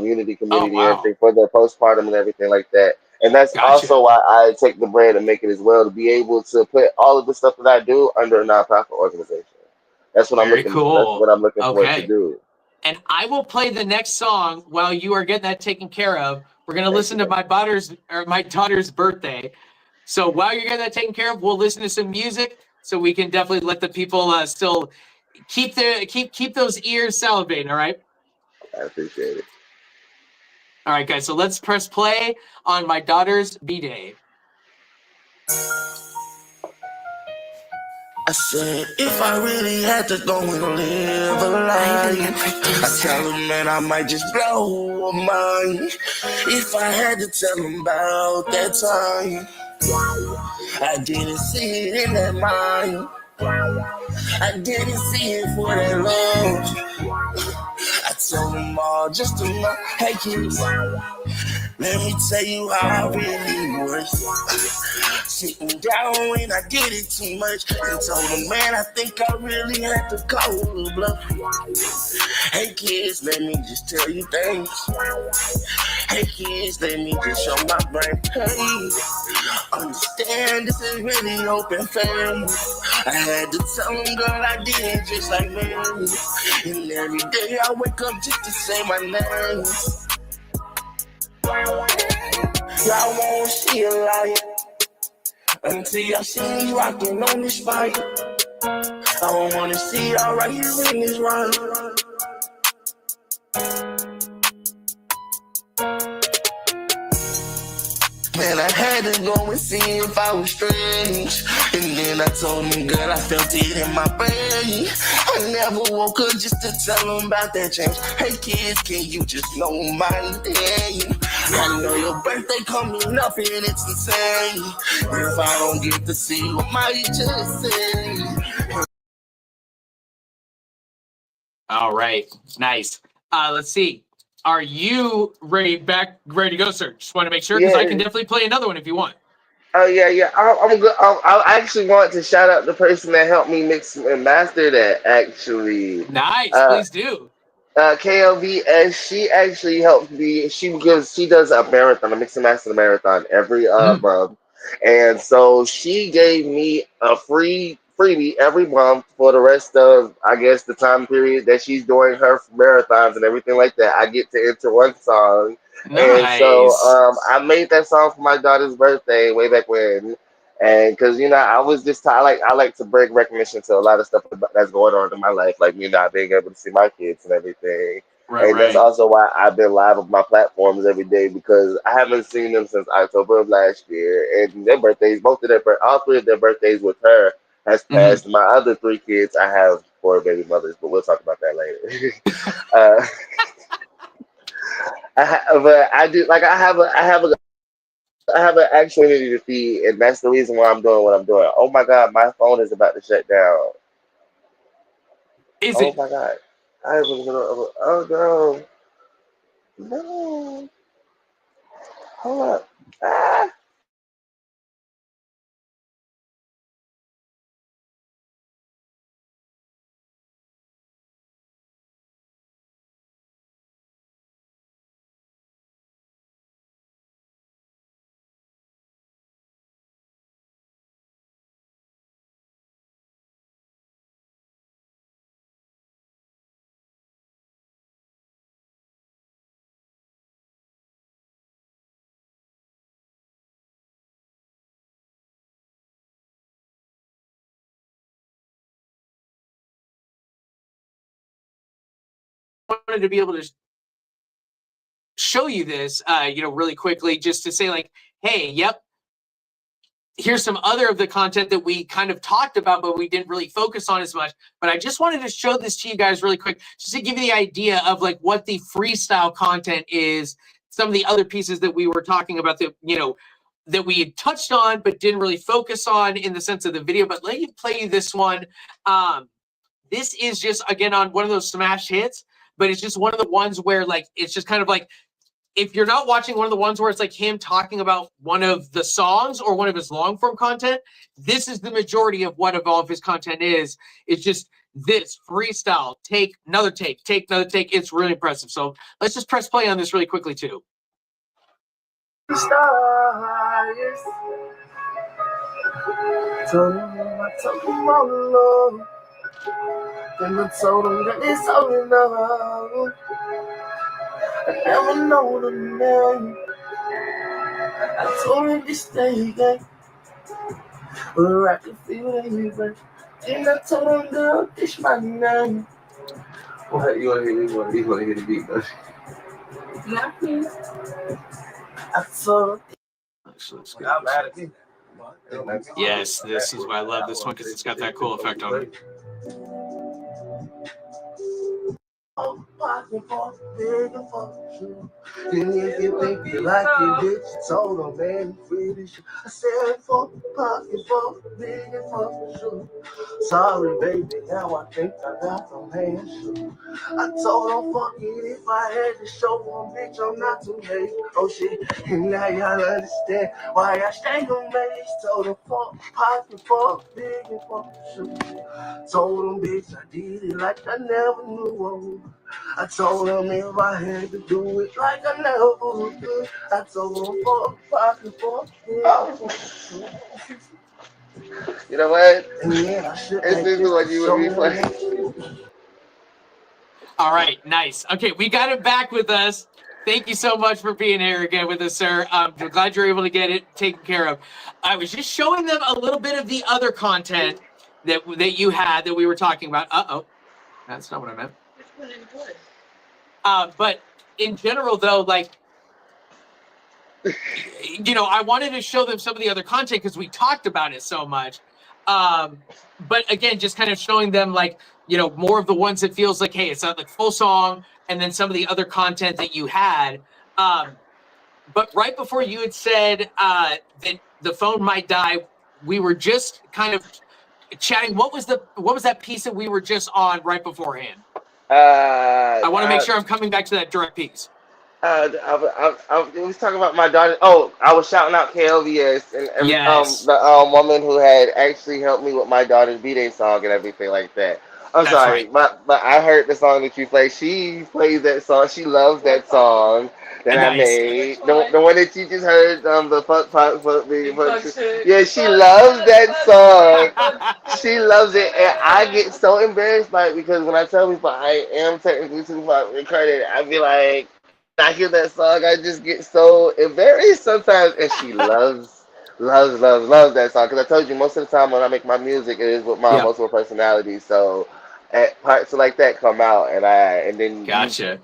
Unity Oh, community and wow. everything for the postpartum and everything like that. And that's Gotcha. also why I take the brand and make it as well to be able to put all of the stuff that I do under a nonprofit organization. That's what I'm Very looking. That's what cool. I'm looking forward to Okay. do. And I will play the next song while you are getting that taken care of. We're gonna Thank listen you. to Thank my daughter's birthday. So while you're getting that taken care of, we'll listen to some music so we can definitely let the people still keep those ears salivating. All right. you. I appreciate it. All right, guys. So let's press play on my daughter's B-Day. I said, if I really had to go and live a life, I tell him, man, I might just blow a mind. If I had to tell him about that time, I didn't see it in that mind. I didn't see it for that long. I told them all just to know, hey kids, let me tell you how I really was. Sitting down when I did it too much and told them, man, I think I really had to call the bluff. Hey kids, let me just tell you things. Hey kids, let me just show my brain. Hey, understand this is really open fame. I had to tell them, girl, I did it just like me. And every day I wake up just to say my name. Y'all won't see a light until y'all see me rocking on this bike. I don't wanna see y'all right here in this ride. Man, I had to go and see if I was strange. And then I told him, girl, I felt it in my brain. I never woke up just to tell them about that change. Hey kids, can you just know my name? I know your birthday coming up and it's insane. If I don't get to see you, I might just say. All right, nice. Let's see. Are you ready to go, sir? Just want to make sure, because I can definitely play another one if you want. Oh yeah. I'm good. I actually want to shout out the person that helped me mix and master that. Actually, Nice, please do. KLVS, she actually helps me. She does a marathon, a mix and master marathon every month, and so she gave me a freebie every month for the rest of, I guess, the time period that she's doing her marathons and everything like that. I get to enter one song, and so Nice. I made that song for my daughter's birthday way back when. And because I was just I like to bring recognition to a lot of stuff that's going on in my life, like me not being able to see my kids and everything. And that's Right. also why I've been live on my platforms every day, because I haven't seen them since October of last year. And their birthdays, all three of their birthdays with her has passed. My other three kids, I have four baby mothers, but we'll talk about that later. uh, but I do like I have an actual community to feed, and that's the reason why I'm doing what I'm doing. Oh my God, my phone is about to shut down. Is Oh it? my God, I was gonna. Oh no, no, hold up. Ah. Wanted to be able to show you this, really quickly, just to say, like, hey, yep, here's some other of the content that we kind of talked about, but we didn't really focus on as much. But I just wanted to show this to you guys really quick, just to give you the idea of like what the freestyle content is, some of the other pieces that we were talking about that, that we had touched on, but didn't really focus on in the sense of the video. But let me play you this one. This is just, again, on one of those smash hits, but it's just one of the ones where, like, it's just kind of like, if you're not watching one of the ones where it's like him talking about one of the songs or one of his long form content, this is the majority of what all of his content is. It's just this freestyle, take another take, take another take. It's really impressive. So let's just press play on this really quickly too. Stars. Told him I took him all along. Then I told him that it's all enough. I never know the name. I told him to stay again, but I could feel it back. Then I told him, girl, this my name. What you want to hear the beat, though? Yeah, please. I told him. Actually, let's Y'all mad at me? Yes, this is why I love this one because it's got that cool effect on it. Pocket for big and for you. And if you think you like it, bitch, you told them, man, pretty sure. I said for pocket for big and for you. Sorry, baby, now I think I got some hands. I told them, fuck it, if I had to show one, bitch, I'm not too late. Oh shit, and now y'all understand why I stay on base. Told them, fuck pocket for big and for you. Told them, bitch, I did it like I never knew. I told them if I had to do it like I never would. I told them for pocket for You know what? and then I should This make is this what to you would show be them playing. that. All right, nice. Okay, we got it back with us. Thank you so much for being here again with us, sir. I'm glad you're able to get it taken care of. I was just showing them a little bit of the other content that you had that we were talking about. Uh-oh, that's not what I meant. But in general, though, like, you know, I wanted to show them some of the other content because we talked about it so much. But again, just kind of showing them, like, you know, more of the ones that feels like, hey, it's not like full song, and then some of the other content that you had. But right before you had said that the phone might die, we were just kind of chatting. What was that piece that we were just on right beforehand? I want to make sure I'm coming back to that direct piece. I was talking about my daughter. Oh, I was shouting out KLVS and Yes. the woman who had actually helped me with my daughter's B-Day song and everything like that. I'm That's sorry, right. but I heard the song that you played. She plays that song. She loves that song that I Nice. made. The one that you just heard. The fuck the yeah. She loves that song. She loves it, and I get so embarrassed by it because when I tell people I am technically Tupac recorded, I be like, I hear that song, I just get so embarrassed sometimes. And she loves that song. Because I told you, most of the time when I make my music, it is with my Yep. multiple personalities. So at parts like that come out, and then you. Gotcha.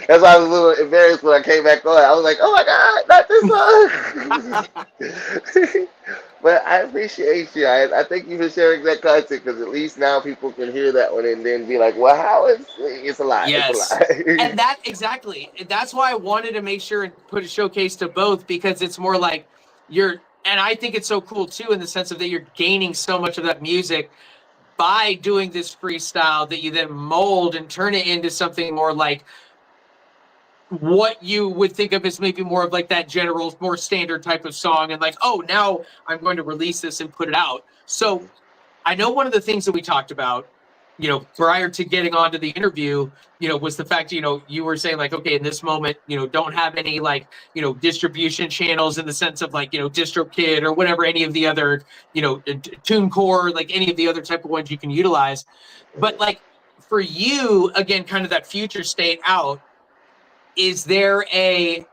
That's why I was a little embarrassed when I came back on. I was like, oh my god, not this song. But I appreciate you. I thank you for sharing that content because at least now people can hear that one and then be like, well, how is it's a lot. It's a Yes. lot. And that exactly. That's why I wanted to make sure and put a showcase to both because it's more like and I think it's so cool too in the sense of that you're gaining so much of that music by doing this freestyle that you then mold and turn it into something more like what you would think of as maybe more of like that general, more standard type of song. And like, oh, now I'm going to release this and put it out. So I know one of the things that we talked about, you know, prior to getting onto the interview, you know, was the fact, you know, you were saying like, okay, in this moment, you know, don't have any like, you know, distribution channels in the sense of like, you know, DistroKid or whatever, any of the other, you know, TuneCore, like any of the other type of ones you can utilize. But like for you, again, kind of that future state out, is there a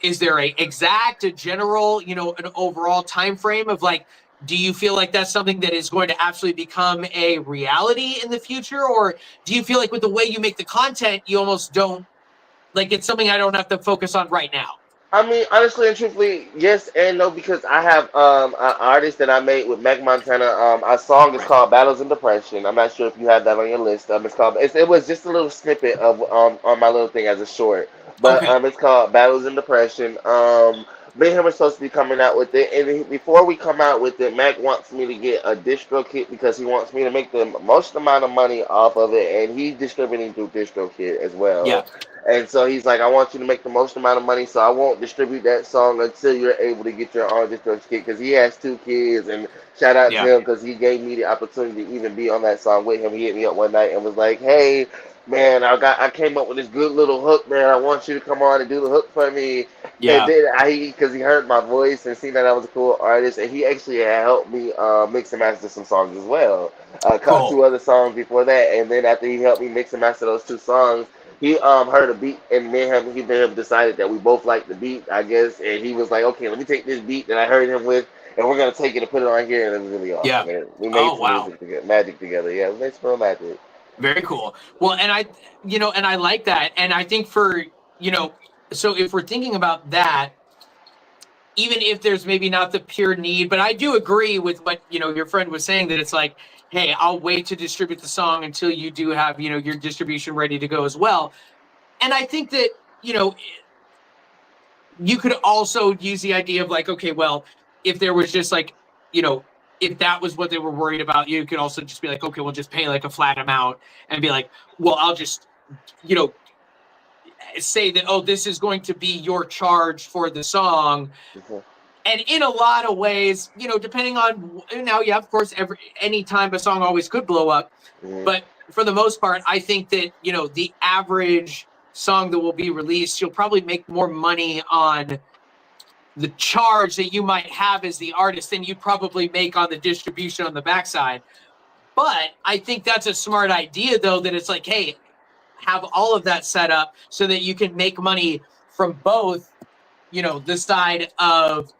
exact, a general, you know, an overall time frame of like, do you feel like that's something that is going to absolutely become a reality in the future, or do you feel like with the way you make the content you almost don't, like, it's something I don't have to focus on right now? I mean, honestly and truthfully, yes and no, because I have an artist that I made with Mac Montana. Our song is Right. called "Battles in Depression." I'm not sure if you have that on your list. It was just a little snippet of on my little thing as a short, but Okay. it's called "Battles in Depression." Me and him are supposed to be coming out with it, and before we come out with it, Mac wants me to get a distro kit because he wants me to make the most amount of money off of it, and he's distributing through DistroKid as Yeah. well. And so he's like, I want you to make the most amount of money, so I won't distribute that song until you're able to get your own distro kit. Because he has two kids, and shout out Yeah. to him because he gave me the opportunity to even be on that song with him. He hit me up one night and was like, "Hey, man, I came up with this good little hook, man. I want you to come on and do the hook for me." And Yeah. then because he heard my voice and seen that I was a cool artist, and he actually had helped me mix and master some songs as well. Cool. Two other songs before that, and then after he helped me mix and master those two songs, he heard a beat, and me and him decided that we both liked the beat, I guess, and he was like, okay, let me take this beat that I heard him with, and we're gonna take it and put it on here, and it was really Yeah. awesome. And we made Oh, some wow. music together, magic together. Yeah, we made some real magic. Very cool. Well, and I, you know, and I like that. And I think for, you know, so if we're thinking about that, even if there's maybe not the pure need, but I do agree with what, your friend was saying, that it's like, hey, I'll wait to distribute the song until you do have, your distribution ready to go as well. And I think that, you could also use the idea of like, okay, well, if there was just like, if that was what they were worried about, you could also just be like, okay, we'll just pay like a flat amount and be like, well, I'll just, say that, oh, this is going to be your charge for the song. And in a lot of ways, depending on now, yeah, of course, any time a song always could blow up, but for the most part, I think that the average song that will be released, you'll probably make more money on the charge that you might have as the artist than you'd probably make on the distribution on the backside. But I think that's a smart idea, though, that it's like, hey, have all of that set up so that you can make money from both, the side of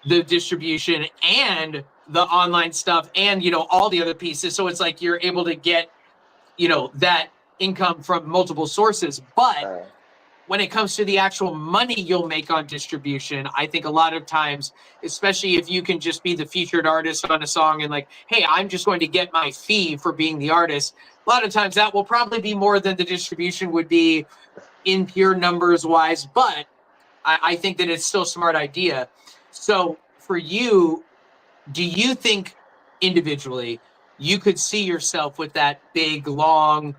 the distribution and the online stuff and, all the other pieces. So it's like you're able to get, that income from multiple sources. But when it comes to the actual money you'll make on distribution, I think a lot of times, especially if you can just be the featured artist on a song and like, hey, I'm just going to get my fee for being the artist, a lot of times that will probably be more than the distribution would be in pure numbers wise. But I think that it's still a smart idea. So for you, do you think individually you could see yourself with that big, long,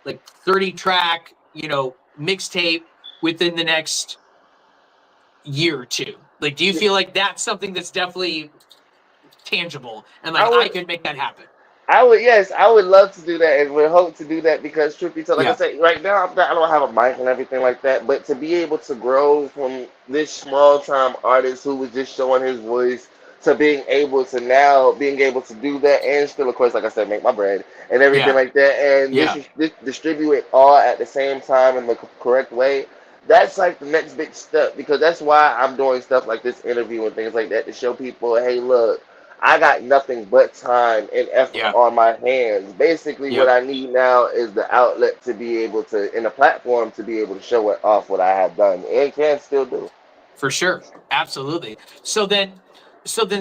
like 30-track, mixtape within the next year or two? Like, do you feel like that's something that's definitely tangible and like I could make that happen? I would love to do that and would hope to do that because truth be told, like I said, right now I don't have a mic and everything like that, but to be able to grow from this small time artist who was just showing his voice to being able to now being able to do that and still, of course, like I said, make my bread and everything like that and distribute it all at the same time in the correct way. That's like the next big step because that's why I'm doing stuff like this interview and things like that to show people, hey, look, I got nothing but time and effort on my hands. Basically, what I need now is the outlet to be able to, in a platform, to be able to show it off what I have done and can still do. For sure. Absolutely. So then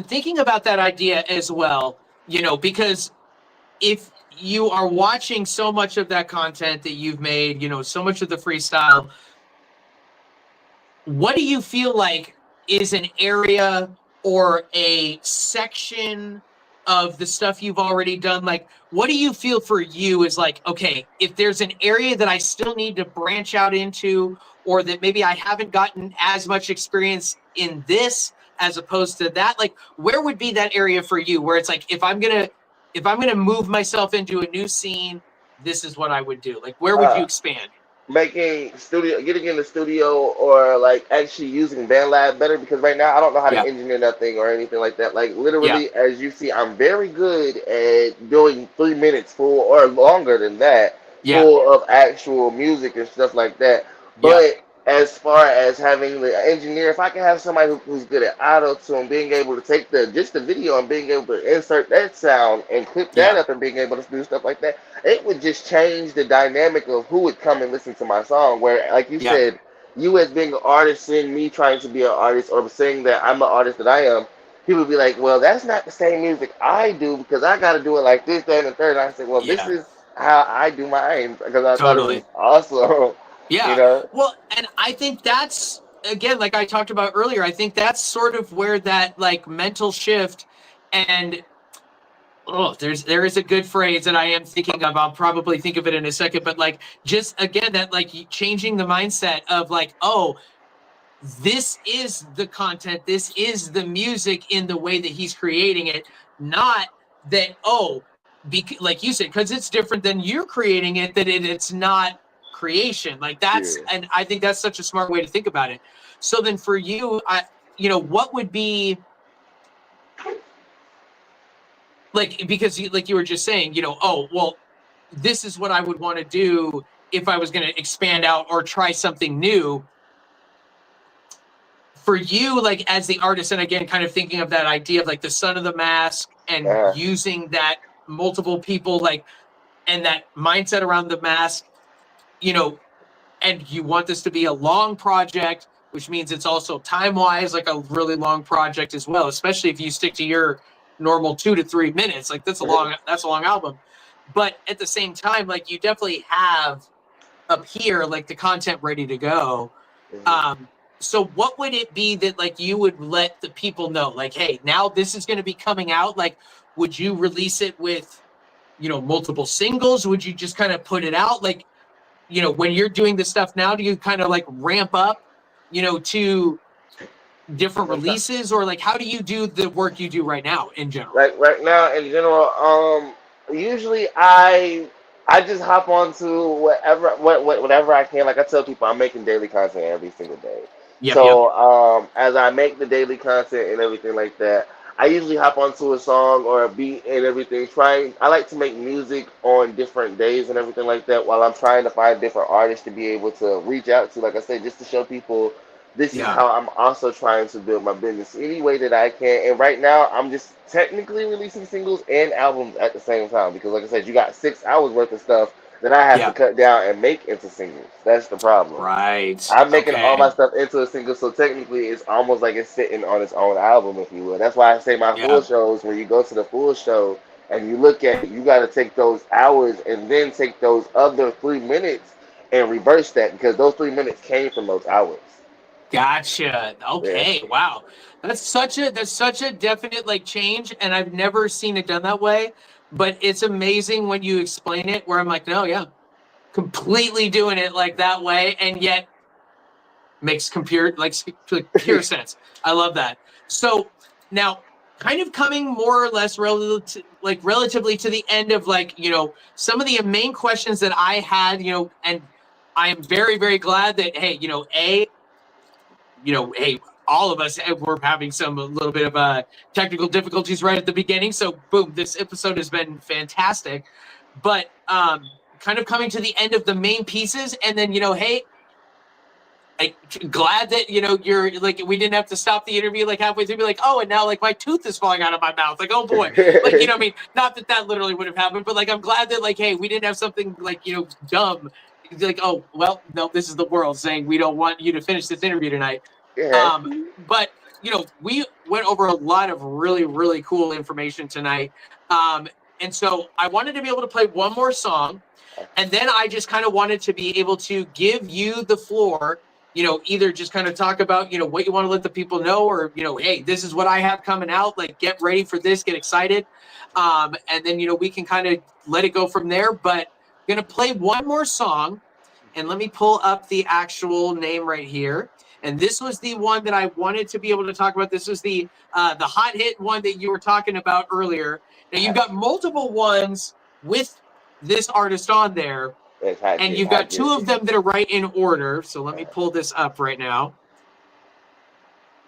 thinking about that idea as well, because if you are watching so much of that content that you've made, so much of the freestyle, what do you feel like is an area or a section of the stuff you've already done? Like, what do you feel for you is like, okay, if there's an area that I still need to branch out into, or that maybe I haven't gotten as much experience in this as opposed to that, like, where would be that area for you where it's like, if I'm gonna move myself into a new scene, this is what I would do? Like, where would you expand? Getting in the studio or like actually using BandLab better because right now I don't know how to engineer nothing or anything like that. Like literally, as you see, I'm very good at doing 3 minutes full or longer than that, full of actual music and stuff like that. But as far as having the engineer, if I can have somebody who's good at auto-tune, being able to take the video and being able to insert that sound and clip that up and being able to do stuff like that, it would just change the dynamic of who would come and listen to my song. Where, like you said, you as being an artist, seeing me trying to be an artist or saying that I'm an artist that I am, people would be like, well, that's not the same music I do because I got to do it like this, that, and the third. And I said, well, this is how I do mine because I thought it was awesome. Yeah. Well, and I think that's, again, like I talked about earlier, I think that's sort of where that like mental shift and there is a good phrase that I am thinking of. I'll probably think of it in a second, but like just again, that like changing the mindset of like, oh, this is the content, this is the music in the way that he's creating it, not that, like you said, because it's different than you're creating it, that it's not creation. Like that's, and I think that's such a smart way to think about it. So then for you, what would be like, because like you were just saying, this is what I would want to do if I was going to expand out or try something new. For you, like as the artist, and again, kind of thinking of that idea of like the son of the mask and using that multiple people, like, and that mindset around the mask, and you want this to be a long project, which means it's also time-wise like a really long project as well, especially if you stick to your normal 2 to 3 minutes. Like that's a long album. But at the same time, like you definitely have up here like the content ready to go. So what would it be that like you would let the people know? Like, hey, now this is going to be coming out. Like, would you release it with, multiple singles? Would you just kind of put it out? Like, when you're doing this stuff now, do you kind of like ramp up, to different releases, or like how do you do the work you do right now in general? Like right now in general, usually I just hop onto whatever I can. Like I tell people, I'm making daily content every single day. Yep. So as I make the daily content and everything like that, I usually hop onto a song or a beat and everything. I like to make music on different days and everything like that, while I'm trying to find different artists to be able to reach out to. Like I said, just to show people this is how I'm also trying to build my business any way that I can. And right now, I'm just technically releasing singles and albums at the same time because, like I said, you got 6 hours worth of stuff that I have to cut down and make into singles. That's the problem. Right. I'm making all my stuff into a single, so technically it's almost like it's sitting on its own album, if you will. That's why I say my full shows, when you go to the full show and you look at it, you got to take those hours and then take those other 3 minutes and reverse that, because those 3 minutes came from those hours. Gotcha. Okay. Yeah. Wow. That's such a definite like change, and I've never seen it done that way. But it's amazing when you explain it, where I'm like, no, yeah, completely doing it like that way, and yet makes pure sense. I love that. So now, kind of coming more or less relatively to the end of some of the main questions that I had, and I am very, very glad that hey, all of us were having a little bit of technical difficulties right at the beginning. So boom, this episode has been fantastic. But kind of coming to the end of the main pieces, and then hey, glad that you're like, we didn't have to stop the interview like halfway through, be like, oh, and now like my tooth is falling out of my mouth, like, oh boy, like I mean, not that literally would have happened, but like I'm glad that like, hey, we didn't have something like dumb, like, oh well, no, this is the world saying we don't want you to finish this interview tonight. But we went over a lot of really, really cool information tonight, and so I wanted to be able to play one more song, and then I just kind of wanted to be able to give you the floor, either just kind of talk about what you want to let the people know, or hey, this is what I have coming out, like get ready for this, get excited, and then we can kind of let it go from there. But I'm gonna play one more song, and let me pull up the actual name right here. And this was the one that I wanted to be able to talk about. This was the hot hit one that you were talking about earlier. Now you've got multiple ones with this artist on there, and you've got 2 of them that are right in order. So let me pull this up right now.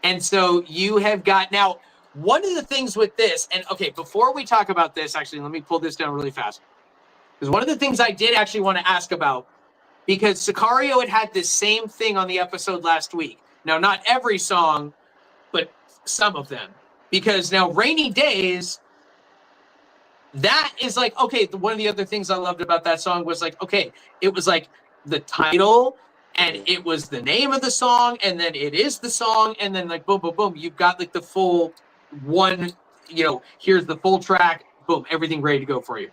And so you have got, now, one of the things with this, and okay, before we talk about this, actually, let me pull this down really fast. Because one of the things I did actually want to ask about, because Sicario had this same thing on the episode last week. Now, not every song, but some of them. Because now, Rainy Days, that is like, okay, one of the other things I loved about that song was like, okay, it was like the title, and it was the name of the song, and then it is the song, and then like, boom, boom, boom, you've got like the full one, here's the full track, boom, everything ready to go for you.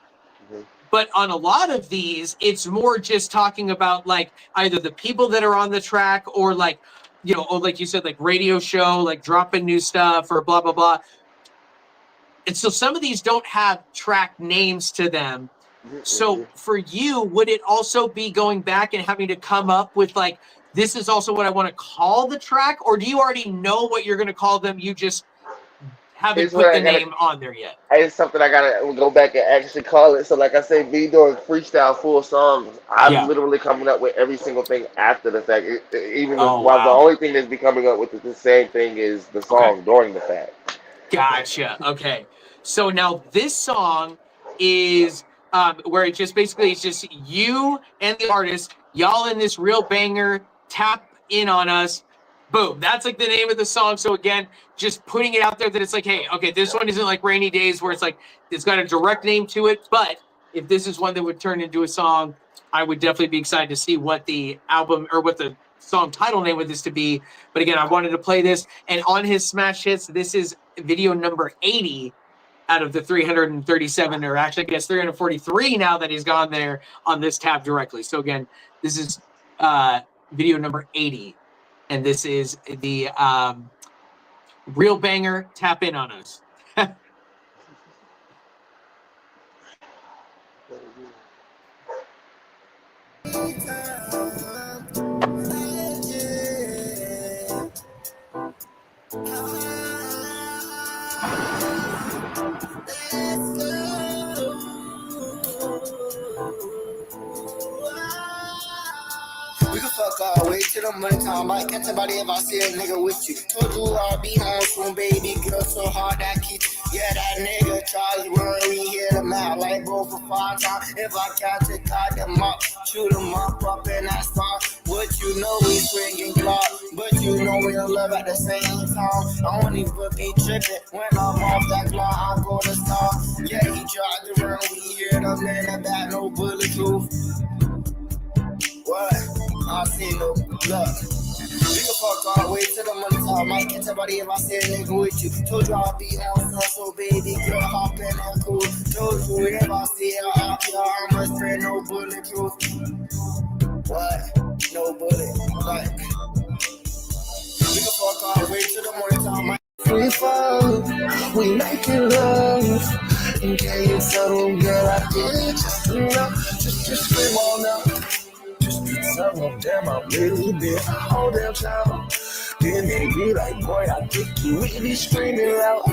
But on a lot of these, it's more just talking about like either the people that are on the track, or like, or like you said, like radio show, like dropping new stuff, or blah, blah, blah. And so some of these don't have track names to them. So for you, would it also be going back and having to come up with like, this is also what I want to call the track? Or do you already know what you're going to call them? You just haven't put the name on there yet. It's something I gotta go back and actually call it. So like I say, me doing freestyle full songs, I'm literally coming up with every single thing after the fact. While the only thing that's be coming up with is the same thing is the song during the fact. Gotcha. Okay. So now this song is where it just basically, it's just you and the artist, y'all in this real banger, tap in on us. Boom. That's like the name of the song. So again, just putting it out there that it's like, hey, okay, this one isn't like Rainy Days where it's like, it's got a direct name to it. But if this is one that would turn into a song, I would definitely be excited to see what the album or what the song title name with this to be. But again, I wanted to play this. And on his smash hits, this is video number 80 out of the 337, or actually, I guess 343 now that he's gone there on this tab directly. So again, this is video number 80. And this is the real banger, Tap In On Us. We can fuck all way to the money time. Might catch somebody if I see a nigga with you. Told you I'll be home soon, baby girl. So hard that keep. Yeah, that nigga tries to run. We hit him out like bro for 5 times. If I catch it, tie them up, shoot them up in that spot. What you know, we swinging clock, but you know we in love at the same time. I only fucking tripping when I'm off that clock. I go to start. Yeah, he tried to run. We hear them in the back, no bulletproof. What? I see no look. We can fuck all the way to the money time. Might catch somebody if I say a nigga with you. Told you I'll be on sun, so baby girl, hop in and cool. Told you if I see her out here, I'ma spray no bulletproof. What? No bullet. What? We can fuck all the way to the money time. We fall, we make it love. And can you settle, girl? I did it just enough. Just scream on now. Tell them, damn, I'm really big. Oh, damn, child. Then they be like, boy, I think you really screaming out.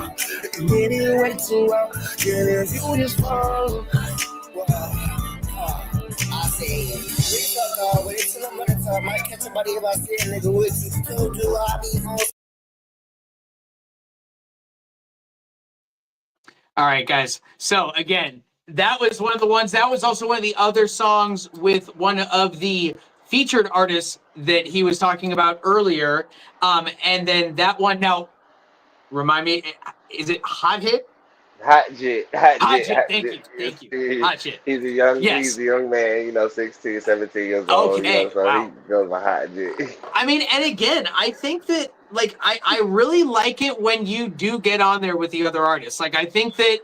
Then it way too out. Then if you just fall, I say, we fuck all, wait till the money time. Might catch somebody if I see a nigga with you. Told you I'll be home. All right, guys. So again, that was one of the ones. That was also one of the other songs with one of the featured artists that he was talking about earlier. And then that one, now, remind me, is it Hot Hit? Hot Jit. Thank you. Hot Jit. He's a young man, 16, 17 years old. Okay, So wow. he goes by Hot Jit. I mean, and again, I think that, like, I really like it when you do get on there with the other artists. Like, I think that,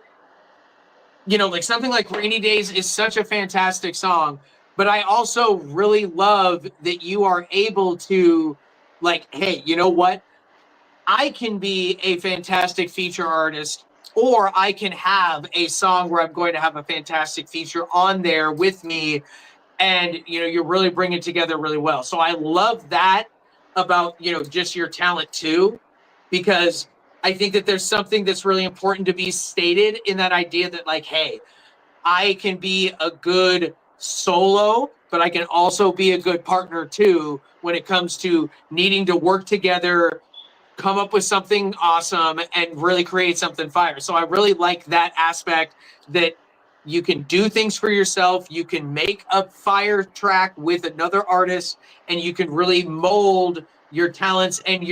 like something like Rainy Days is such a fantastic song, but I also really love that you are able to, like, hey, you know what? I can be a fantastic feature artist, or I can have a song where I'm going to have a fantastic feature on there with me, and, you really bring it together really well. So I love that about, just your talent too, because I think that there's something that's really important to be stated in that idea that, like, hey, I can be a good solo, but I can also be a good partner too when it comes to needing to work together, come up with something awesome, and really create something fire. So I really like that aspect, that you can do things for yourself, you can make a fire track with another artist, and you can really mold your talents and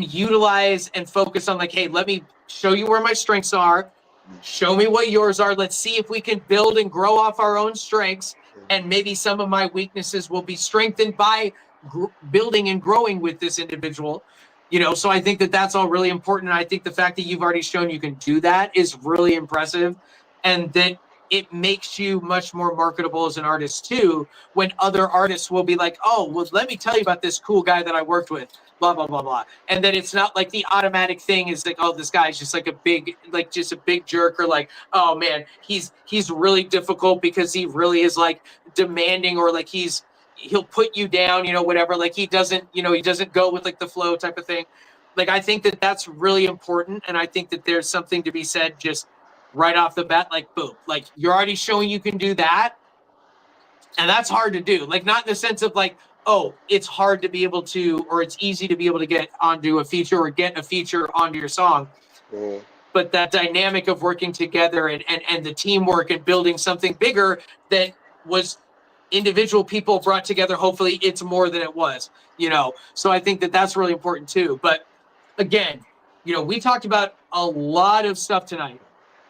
utilize and focus on, like, hey, let me show you where my strengths are, show me what yours are, let's see if we can build and grow off our own strengths, and maybe some of my weaknesses will be strengthened by building and growing with this individual. So I think that that's all really important, and I think the fact that you've already shown you can do that is really impressive, and that it makes you much more marketable as an artist too, when other artists will be like, oh, well, let me tell you about this cool guy that I worked with, blah, blah, blah, blah. And then it's not like the automatic thing is like, oh, this guy's just like a big jerk, or like, oh man, he's really difficult because he really is like demanding, or like he'll put you down, whatever. Like he doesn't go with like the flow type of thing. Like, I think that that's really important. And I think that there's something to be said just right off the bat, like, boom, like you're already showing you can do that. And that's hard to do. Like, not in the sense of like, oh, it's hard to be able to, or it's easy to be able to get onto a feature or get a feature onto your song. Mm-hmm. But that dynamic of working together and the teamwork and building something bigger that was individual people brought together, hopefully it's more than it was, So I think that that's really important too. But again, we talked about a lot of stuff tonight.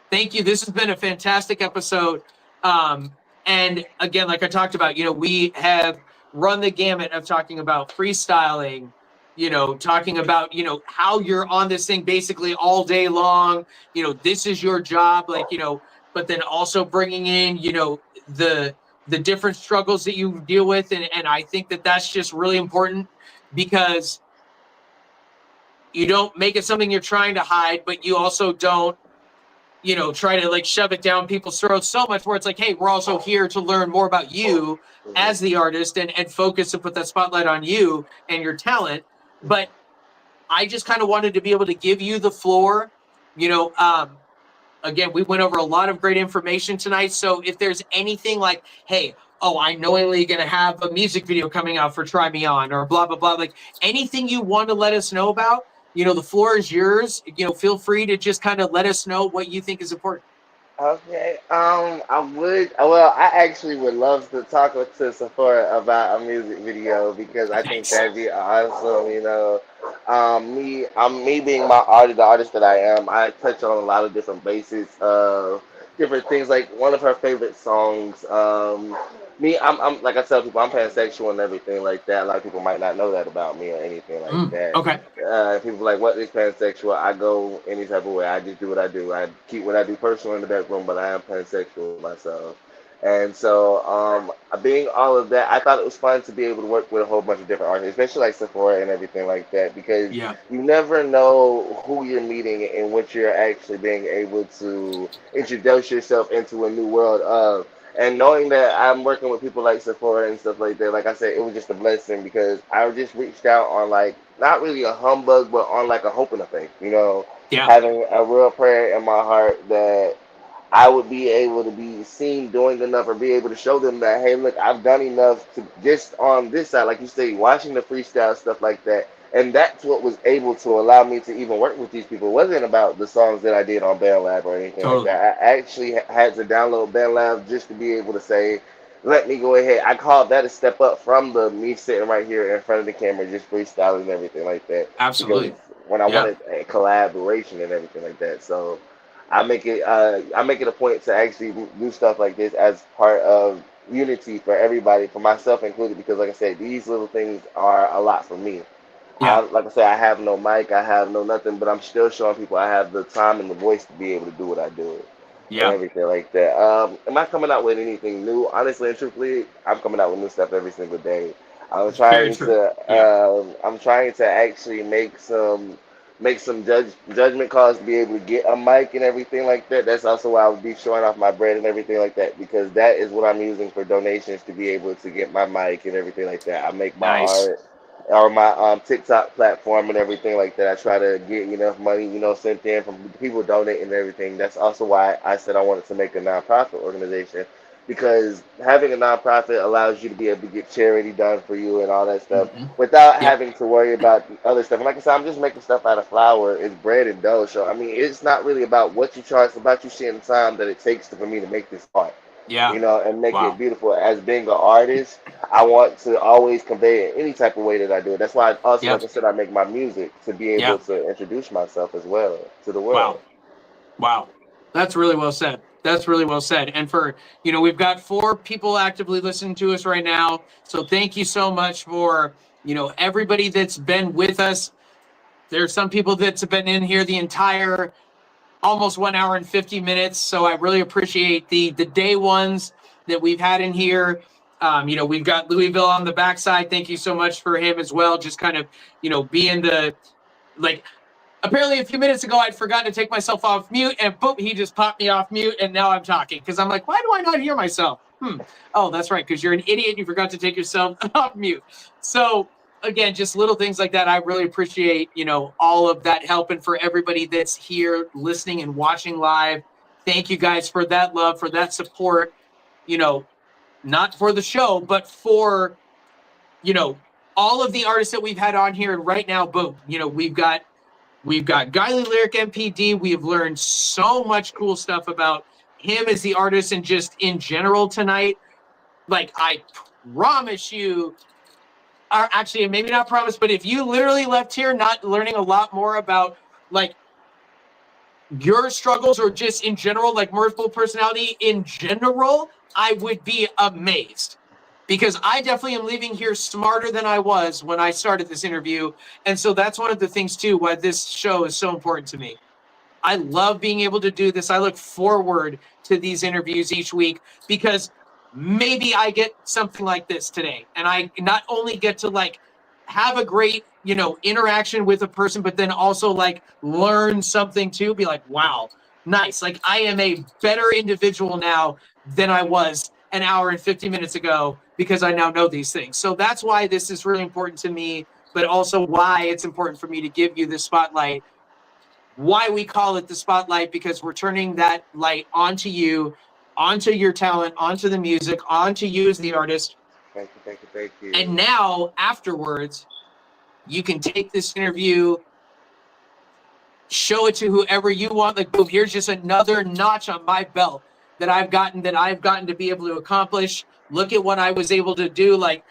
Thank you. This has been a fantastic episode. And again, like I talked about, we have run the gamut of talking about freestyling, talking about, how you're on this thing basically all day long, this is your job, like, but then also bringing in, the different struggles that you deal with. And I think that that's just really important because you don't make it something you're trying to hide, but you also don't, try to like shove it down people's throats so much where it's like, hey, we're also here to learn more about you as the artist and focus and put that spotlight on you and your talent. But I just kind of wanted to be able to give you the floor. Again, we went over a lot of great information tonight. So if there's anything like, hey, oh, I knowingly going to have a music video coming out for Try Me On or blah, blah, blah, like anything you want to let us know about, the floor is yours. Feel free to just kind of let us know what you think is important. Okay. I would. Well, I actually would love to talk to Sephora about a music video because I think Nice. that'd be awesome. Me being my artist, the artist that I am, I touch on a lot of different bases, different things. Like one of her favorite songs. I'm like I tell people, I'm pansexual and everything like that. A lot of people might not know that about me or anything like that. Okay. People like, what is pansexual? I go any type of way. I just do what I do. I keep what I do personal in the back room, but I am pansexual myself. And so, being all of that, I thought it was fun to be able to work with a whole bunch of different artists, especially like Sephora and everything like that, because Yeah. you never know who you're meeting and what you're actually being able to introduce yourself into a new world of. And knowing that I'm working with people like Sephora and stuff like that, like I said, it was just a blessing because I just reached out on like not really a humbug, but on like a hope and a faith, Yeah. having a real prayer in my heart that I would be able to be seen doing enough or be able to show them that, hey, look, I've done enough to just on this side, like you say, watching the freestyle stuff like that. And that's what was able to allow me to even work with these people. It wasn't about the songs that I did on BandLab or anything like Totally. that. I actually had to download BandLab just to be able to say, let me go ahead. I called that a step up from the me sitting right here in front of the camera, just freestyling and everything like that. Because Absolutely. when I Yeah. wanted a collaboration and everything like that. So I make it a point to actually do stuff like this as part of unity for everybody, for myself included, because like I said, these little things are a lot for me. Yeah. Like I said, I have no mic, I have no nothing, but I'm still showing people I have the time and the voice to be able to do what I do and Yeah. everything like that. Am I coming out with anything new? Honestly and truthfully, I'm coming out with new stuff every single day. Very true. Yeah. I'm trying to actually make some judgment calls to be able to get a mic and everything like that. That's also why I would be showing off my bread and everything like that because that is what I'm using for donations to be able to get my mic and everything like that. I make my Nice. art or my TikTok platform and everything like that. I try to get enough money, sent in from people donating and everything. That's also why I said I wanted to make a nonprofit organization because having a nonprofit allows you to be able to get charity done for you and all that stuff without Yep. having to worry about other stuff. And like I said, I'm just making stuff out of flour. It's bread and dough. So I mean, it's not really about what you charge. It's about you seeing the time that it takes for me to make this art. Yeah. And make it Wow. beautiful. As being an artist, I want to always convey it any type of way that I do it. That's why I also, like Yep. I said, I make my music to be Yeah. able to introduce myself as well to the Wow. world. Wow. That's really well said. That's really well said. And for, we've got 4 people actively listening to us right now. So thank you so much for, everybody that's been with us. There's some people that's been in here the entire almost 1 hour and 50 minutes. So I really appreciate the day ones that we've had in here. We've got Louisville on the backside. Thank you so much for him as well. Just kind of, being the, like, apparently a few minutes ago I'd forgotten to take myself off mute and boom, he just popped me off mute and now I'm talking because I'm like, why do I not hear myself? Oh, that's right, because you're an idiot and you forgot to take yourself off mute. So again, just little things like that. I really appreciate, all of that help. And for everybody that's here listening and watching live, thank you guys for that love, for that support, not for the show, but for, all of the artists that we've had on here. And right now, boom, we've got Godly Lyric M.P.D. We have learned so much cool stuff about him as the artist and just in general tonight. Like, I promise you, or actually, maybe not promise, but if you literally left here not learning a lot more about, like, your struggles or just in general, like, multiple personality in general, I would be amazed. because I definitely am leaving here smarter than I was when I started this interview. And so that's one of the things too, why this show is so important to me. I love being able to do this. I look forward to these interviews each week because maybe I get something like this today. And I not only get to like have a great, you know, interaction with a person, but then also like learn something too, be like, wow, nice. Like I am a better individual now than I was an hour and 50 minutes ago because I now know these things. So that's why this is really important to me, but also why it's important for me to give you this spotlight. Why we call it the spotlight, because we're turning that light onto you, onto your talent, onto the music, onto you as the artist. Thank you, thank you, thank you. And now afterwards, you can take this interview, show it to whoever you want. Like, boom, here's just another notch on my belt that I've gotten to be able to accomplish. Look at what I was able to do. Like,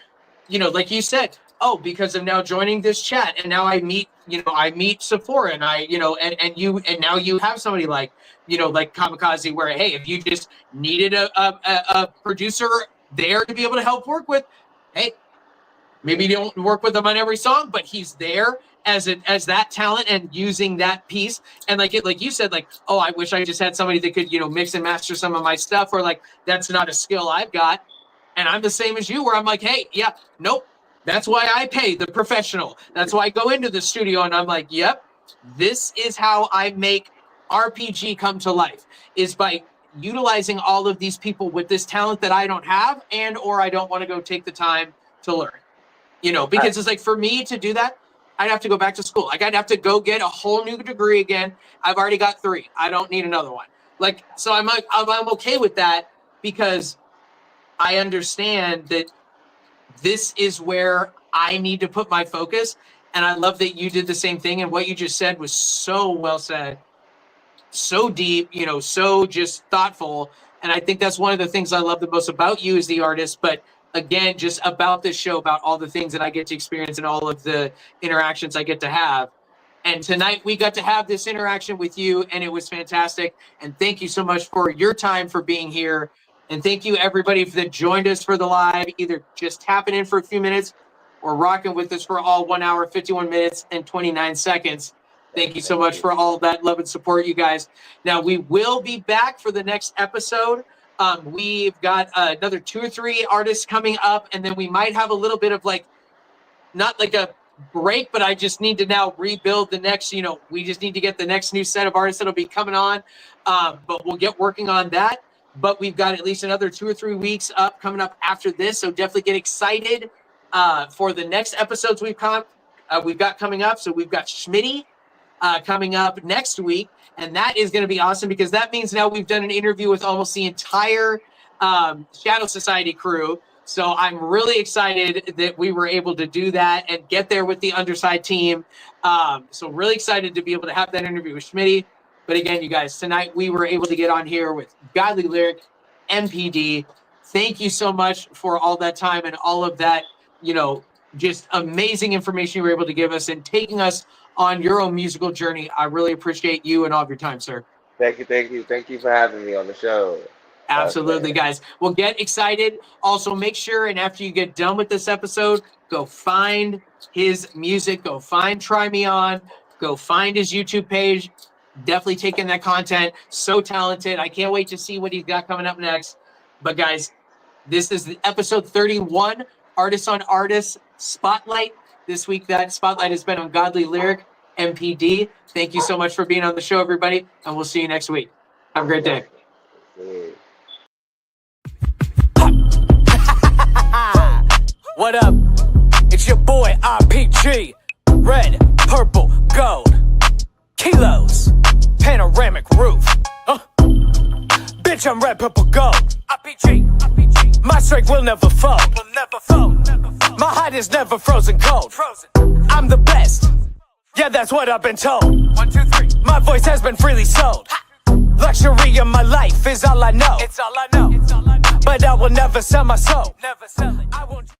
you know, like you said, oh, because of now joining this chat and now I meet Sephora and and now you have somebody like, you know, like Kamikaze, where, hey, if you just needed a producer there to be able to help work with, hey, maybe you don't work with him on every song, but he's there as that talent and using that piece. And like you said, like, oh, I wish I just had somebody that could, you know, mix and master some of my stuff, or like, that's not a skill I've got. And I'm the same as you, where I'm like, hey, yeah, nope. That's why I pay the professional. That's why I go into the studio and I'm like, yep, this is how I make RPG come to life, is by utilizing all of these people with this talent that I don't have, and or I don't want to go take the time to learn. You know, because it's like, for me to do that, I'd have to go back to school. Like, I'd have to go get a whole new degree again. I've already got 3. I don't need another one. Like, so I'm okay with that, because I understand that this is where I need to put my focus. And I love that you did the same thing. And what you just said was so well said, so deep, you know, so just thoughtful. And I think that's one of the things I love the most about you as the artist. But again, just about this show, about all the things that I get to experience and all of the interactions I get to have. And tonight we got to have this interaction with you, and it was fantastic. And thank you so much for your time, for being here. And thank you, everybody, that joined us for the live, either just tapping in for a few minutes or rocking with us for all 1 hour, 51 minutes, and 29 seconds. Thank you so much for all that love and support, you guys. Now, we will be back for the next episode. We've got another 2 or 3 artists coming up, and then we might have a little bit of like, not like a break, but I just need to now rebuild the next, you know, we just need to get the next new set of artists that'll be coming on. But we'll get working on that. But we've got at least another 2 or 3 weeks coming up after this. So definitely get excited for the next episodes we've got coming up. So we've got Schmitty coming up next week. And that is going to be awesome, because that means now we've done an interview with almost the entire Shadow Society crew. So I'm really excited that we were able to do that and get there with the Underside team. So really excited to be able to have that interview with Schmitty. But again, you guys, tonight we were able to get on here with Godly Lyric M.P.D. Thank you so much for all that time and all of that, you know, just amazing information you were able to give us and taking us on your own musical journey. I really appreciate you and all of your time, sir. Thank you, thank you. Thank you for having me on the show. Absolutely, guys. Well, get excited. Also, make sure, and after you get done with this episode, go find his music. Go find Try Me On. Go find his YouTube page. Definitely taking that content. So talented. I can't wait to see what he's got coming up next. But guys, this is the episode 31, Artist on Artist Spotlight. This week, that spotlight has been on Godly Lyric M.P.D. Thank you so much for being on the show, everybody, and we'll see you next week. Have a great day. What up? It's your boy RPG. Red, purple, gold. Kilos. Panoramic roof. Bitch, I'm red, purple, gold. RPG. My strength will never fold. My heart is never frozen cold. I'm the best. Yeah, that's what I've been told. 1, 2, 3. My voice has been freely sold. Luxury of my life is all I know. It's all I know. But I will never sell my soul. Never sell it. I won't.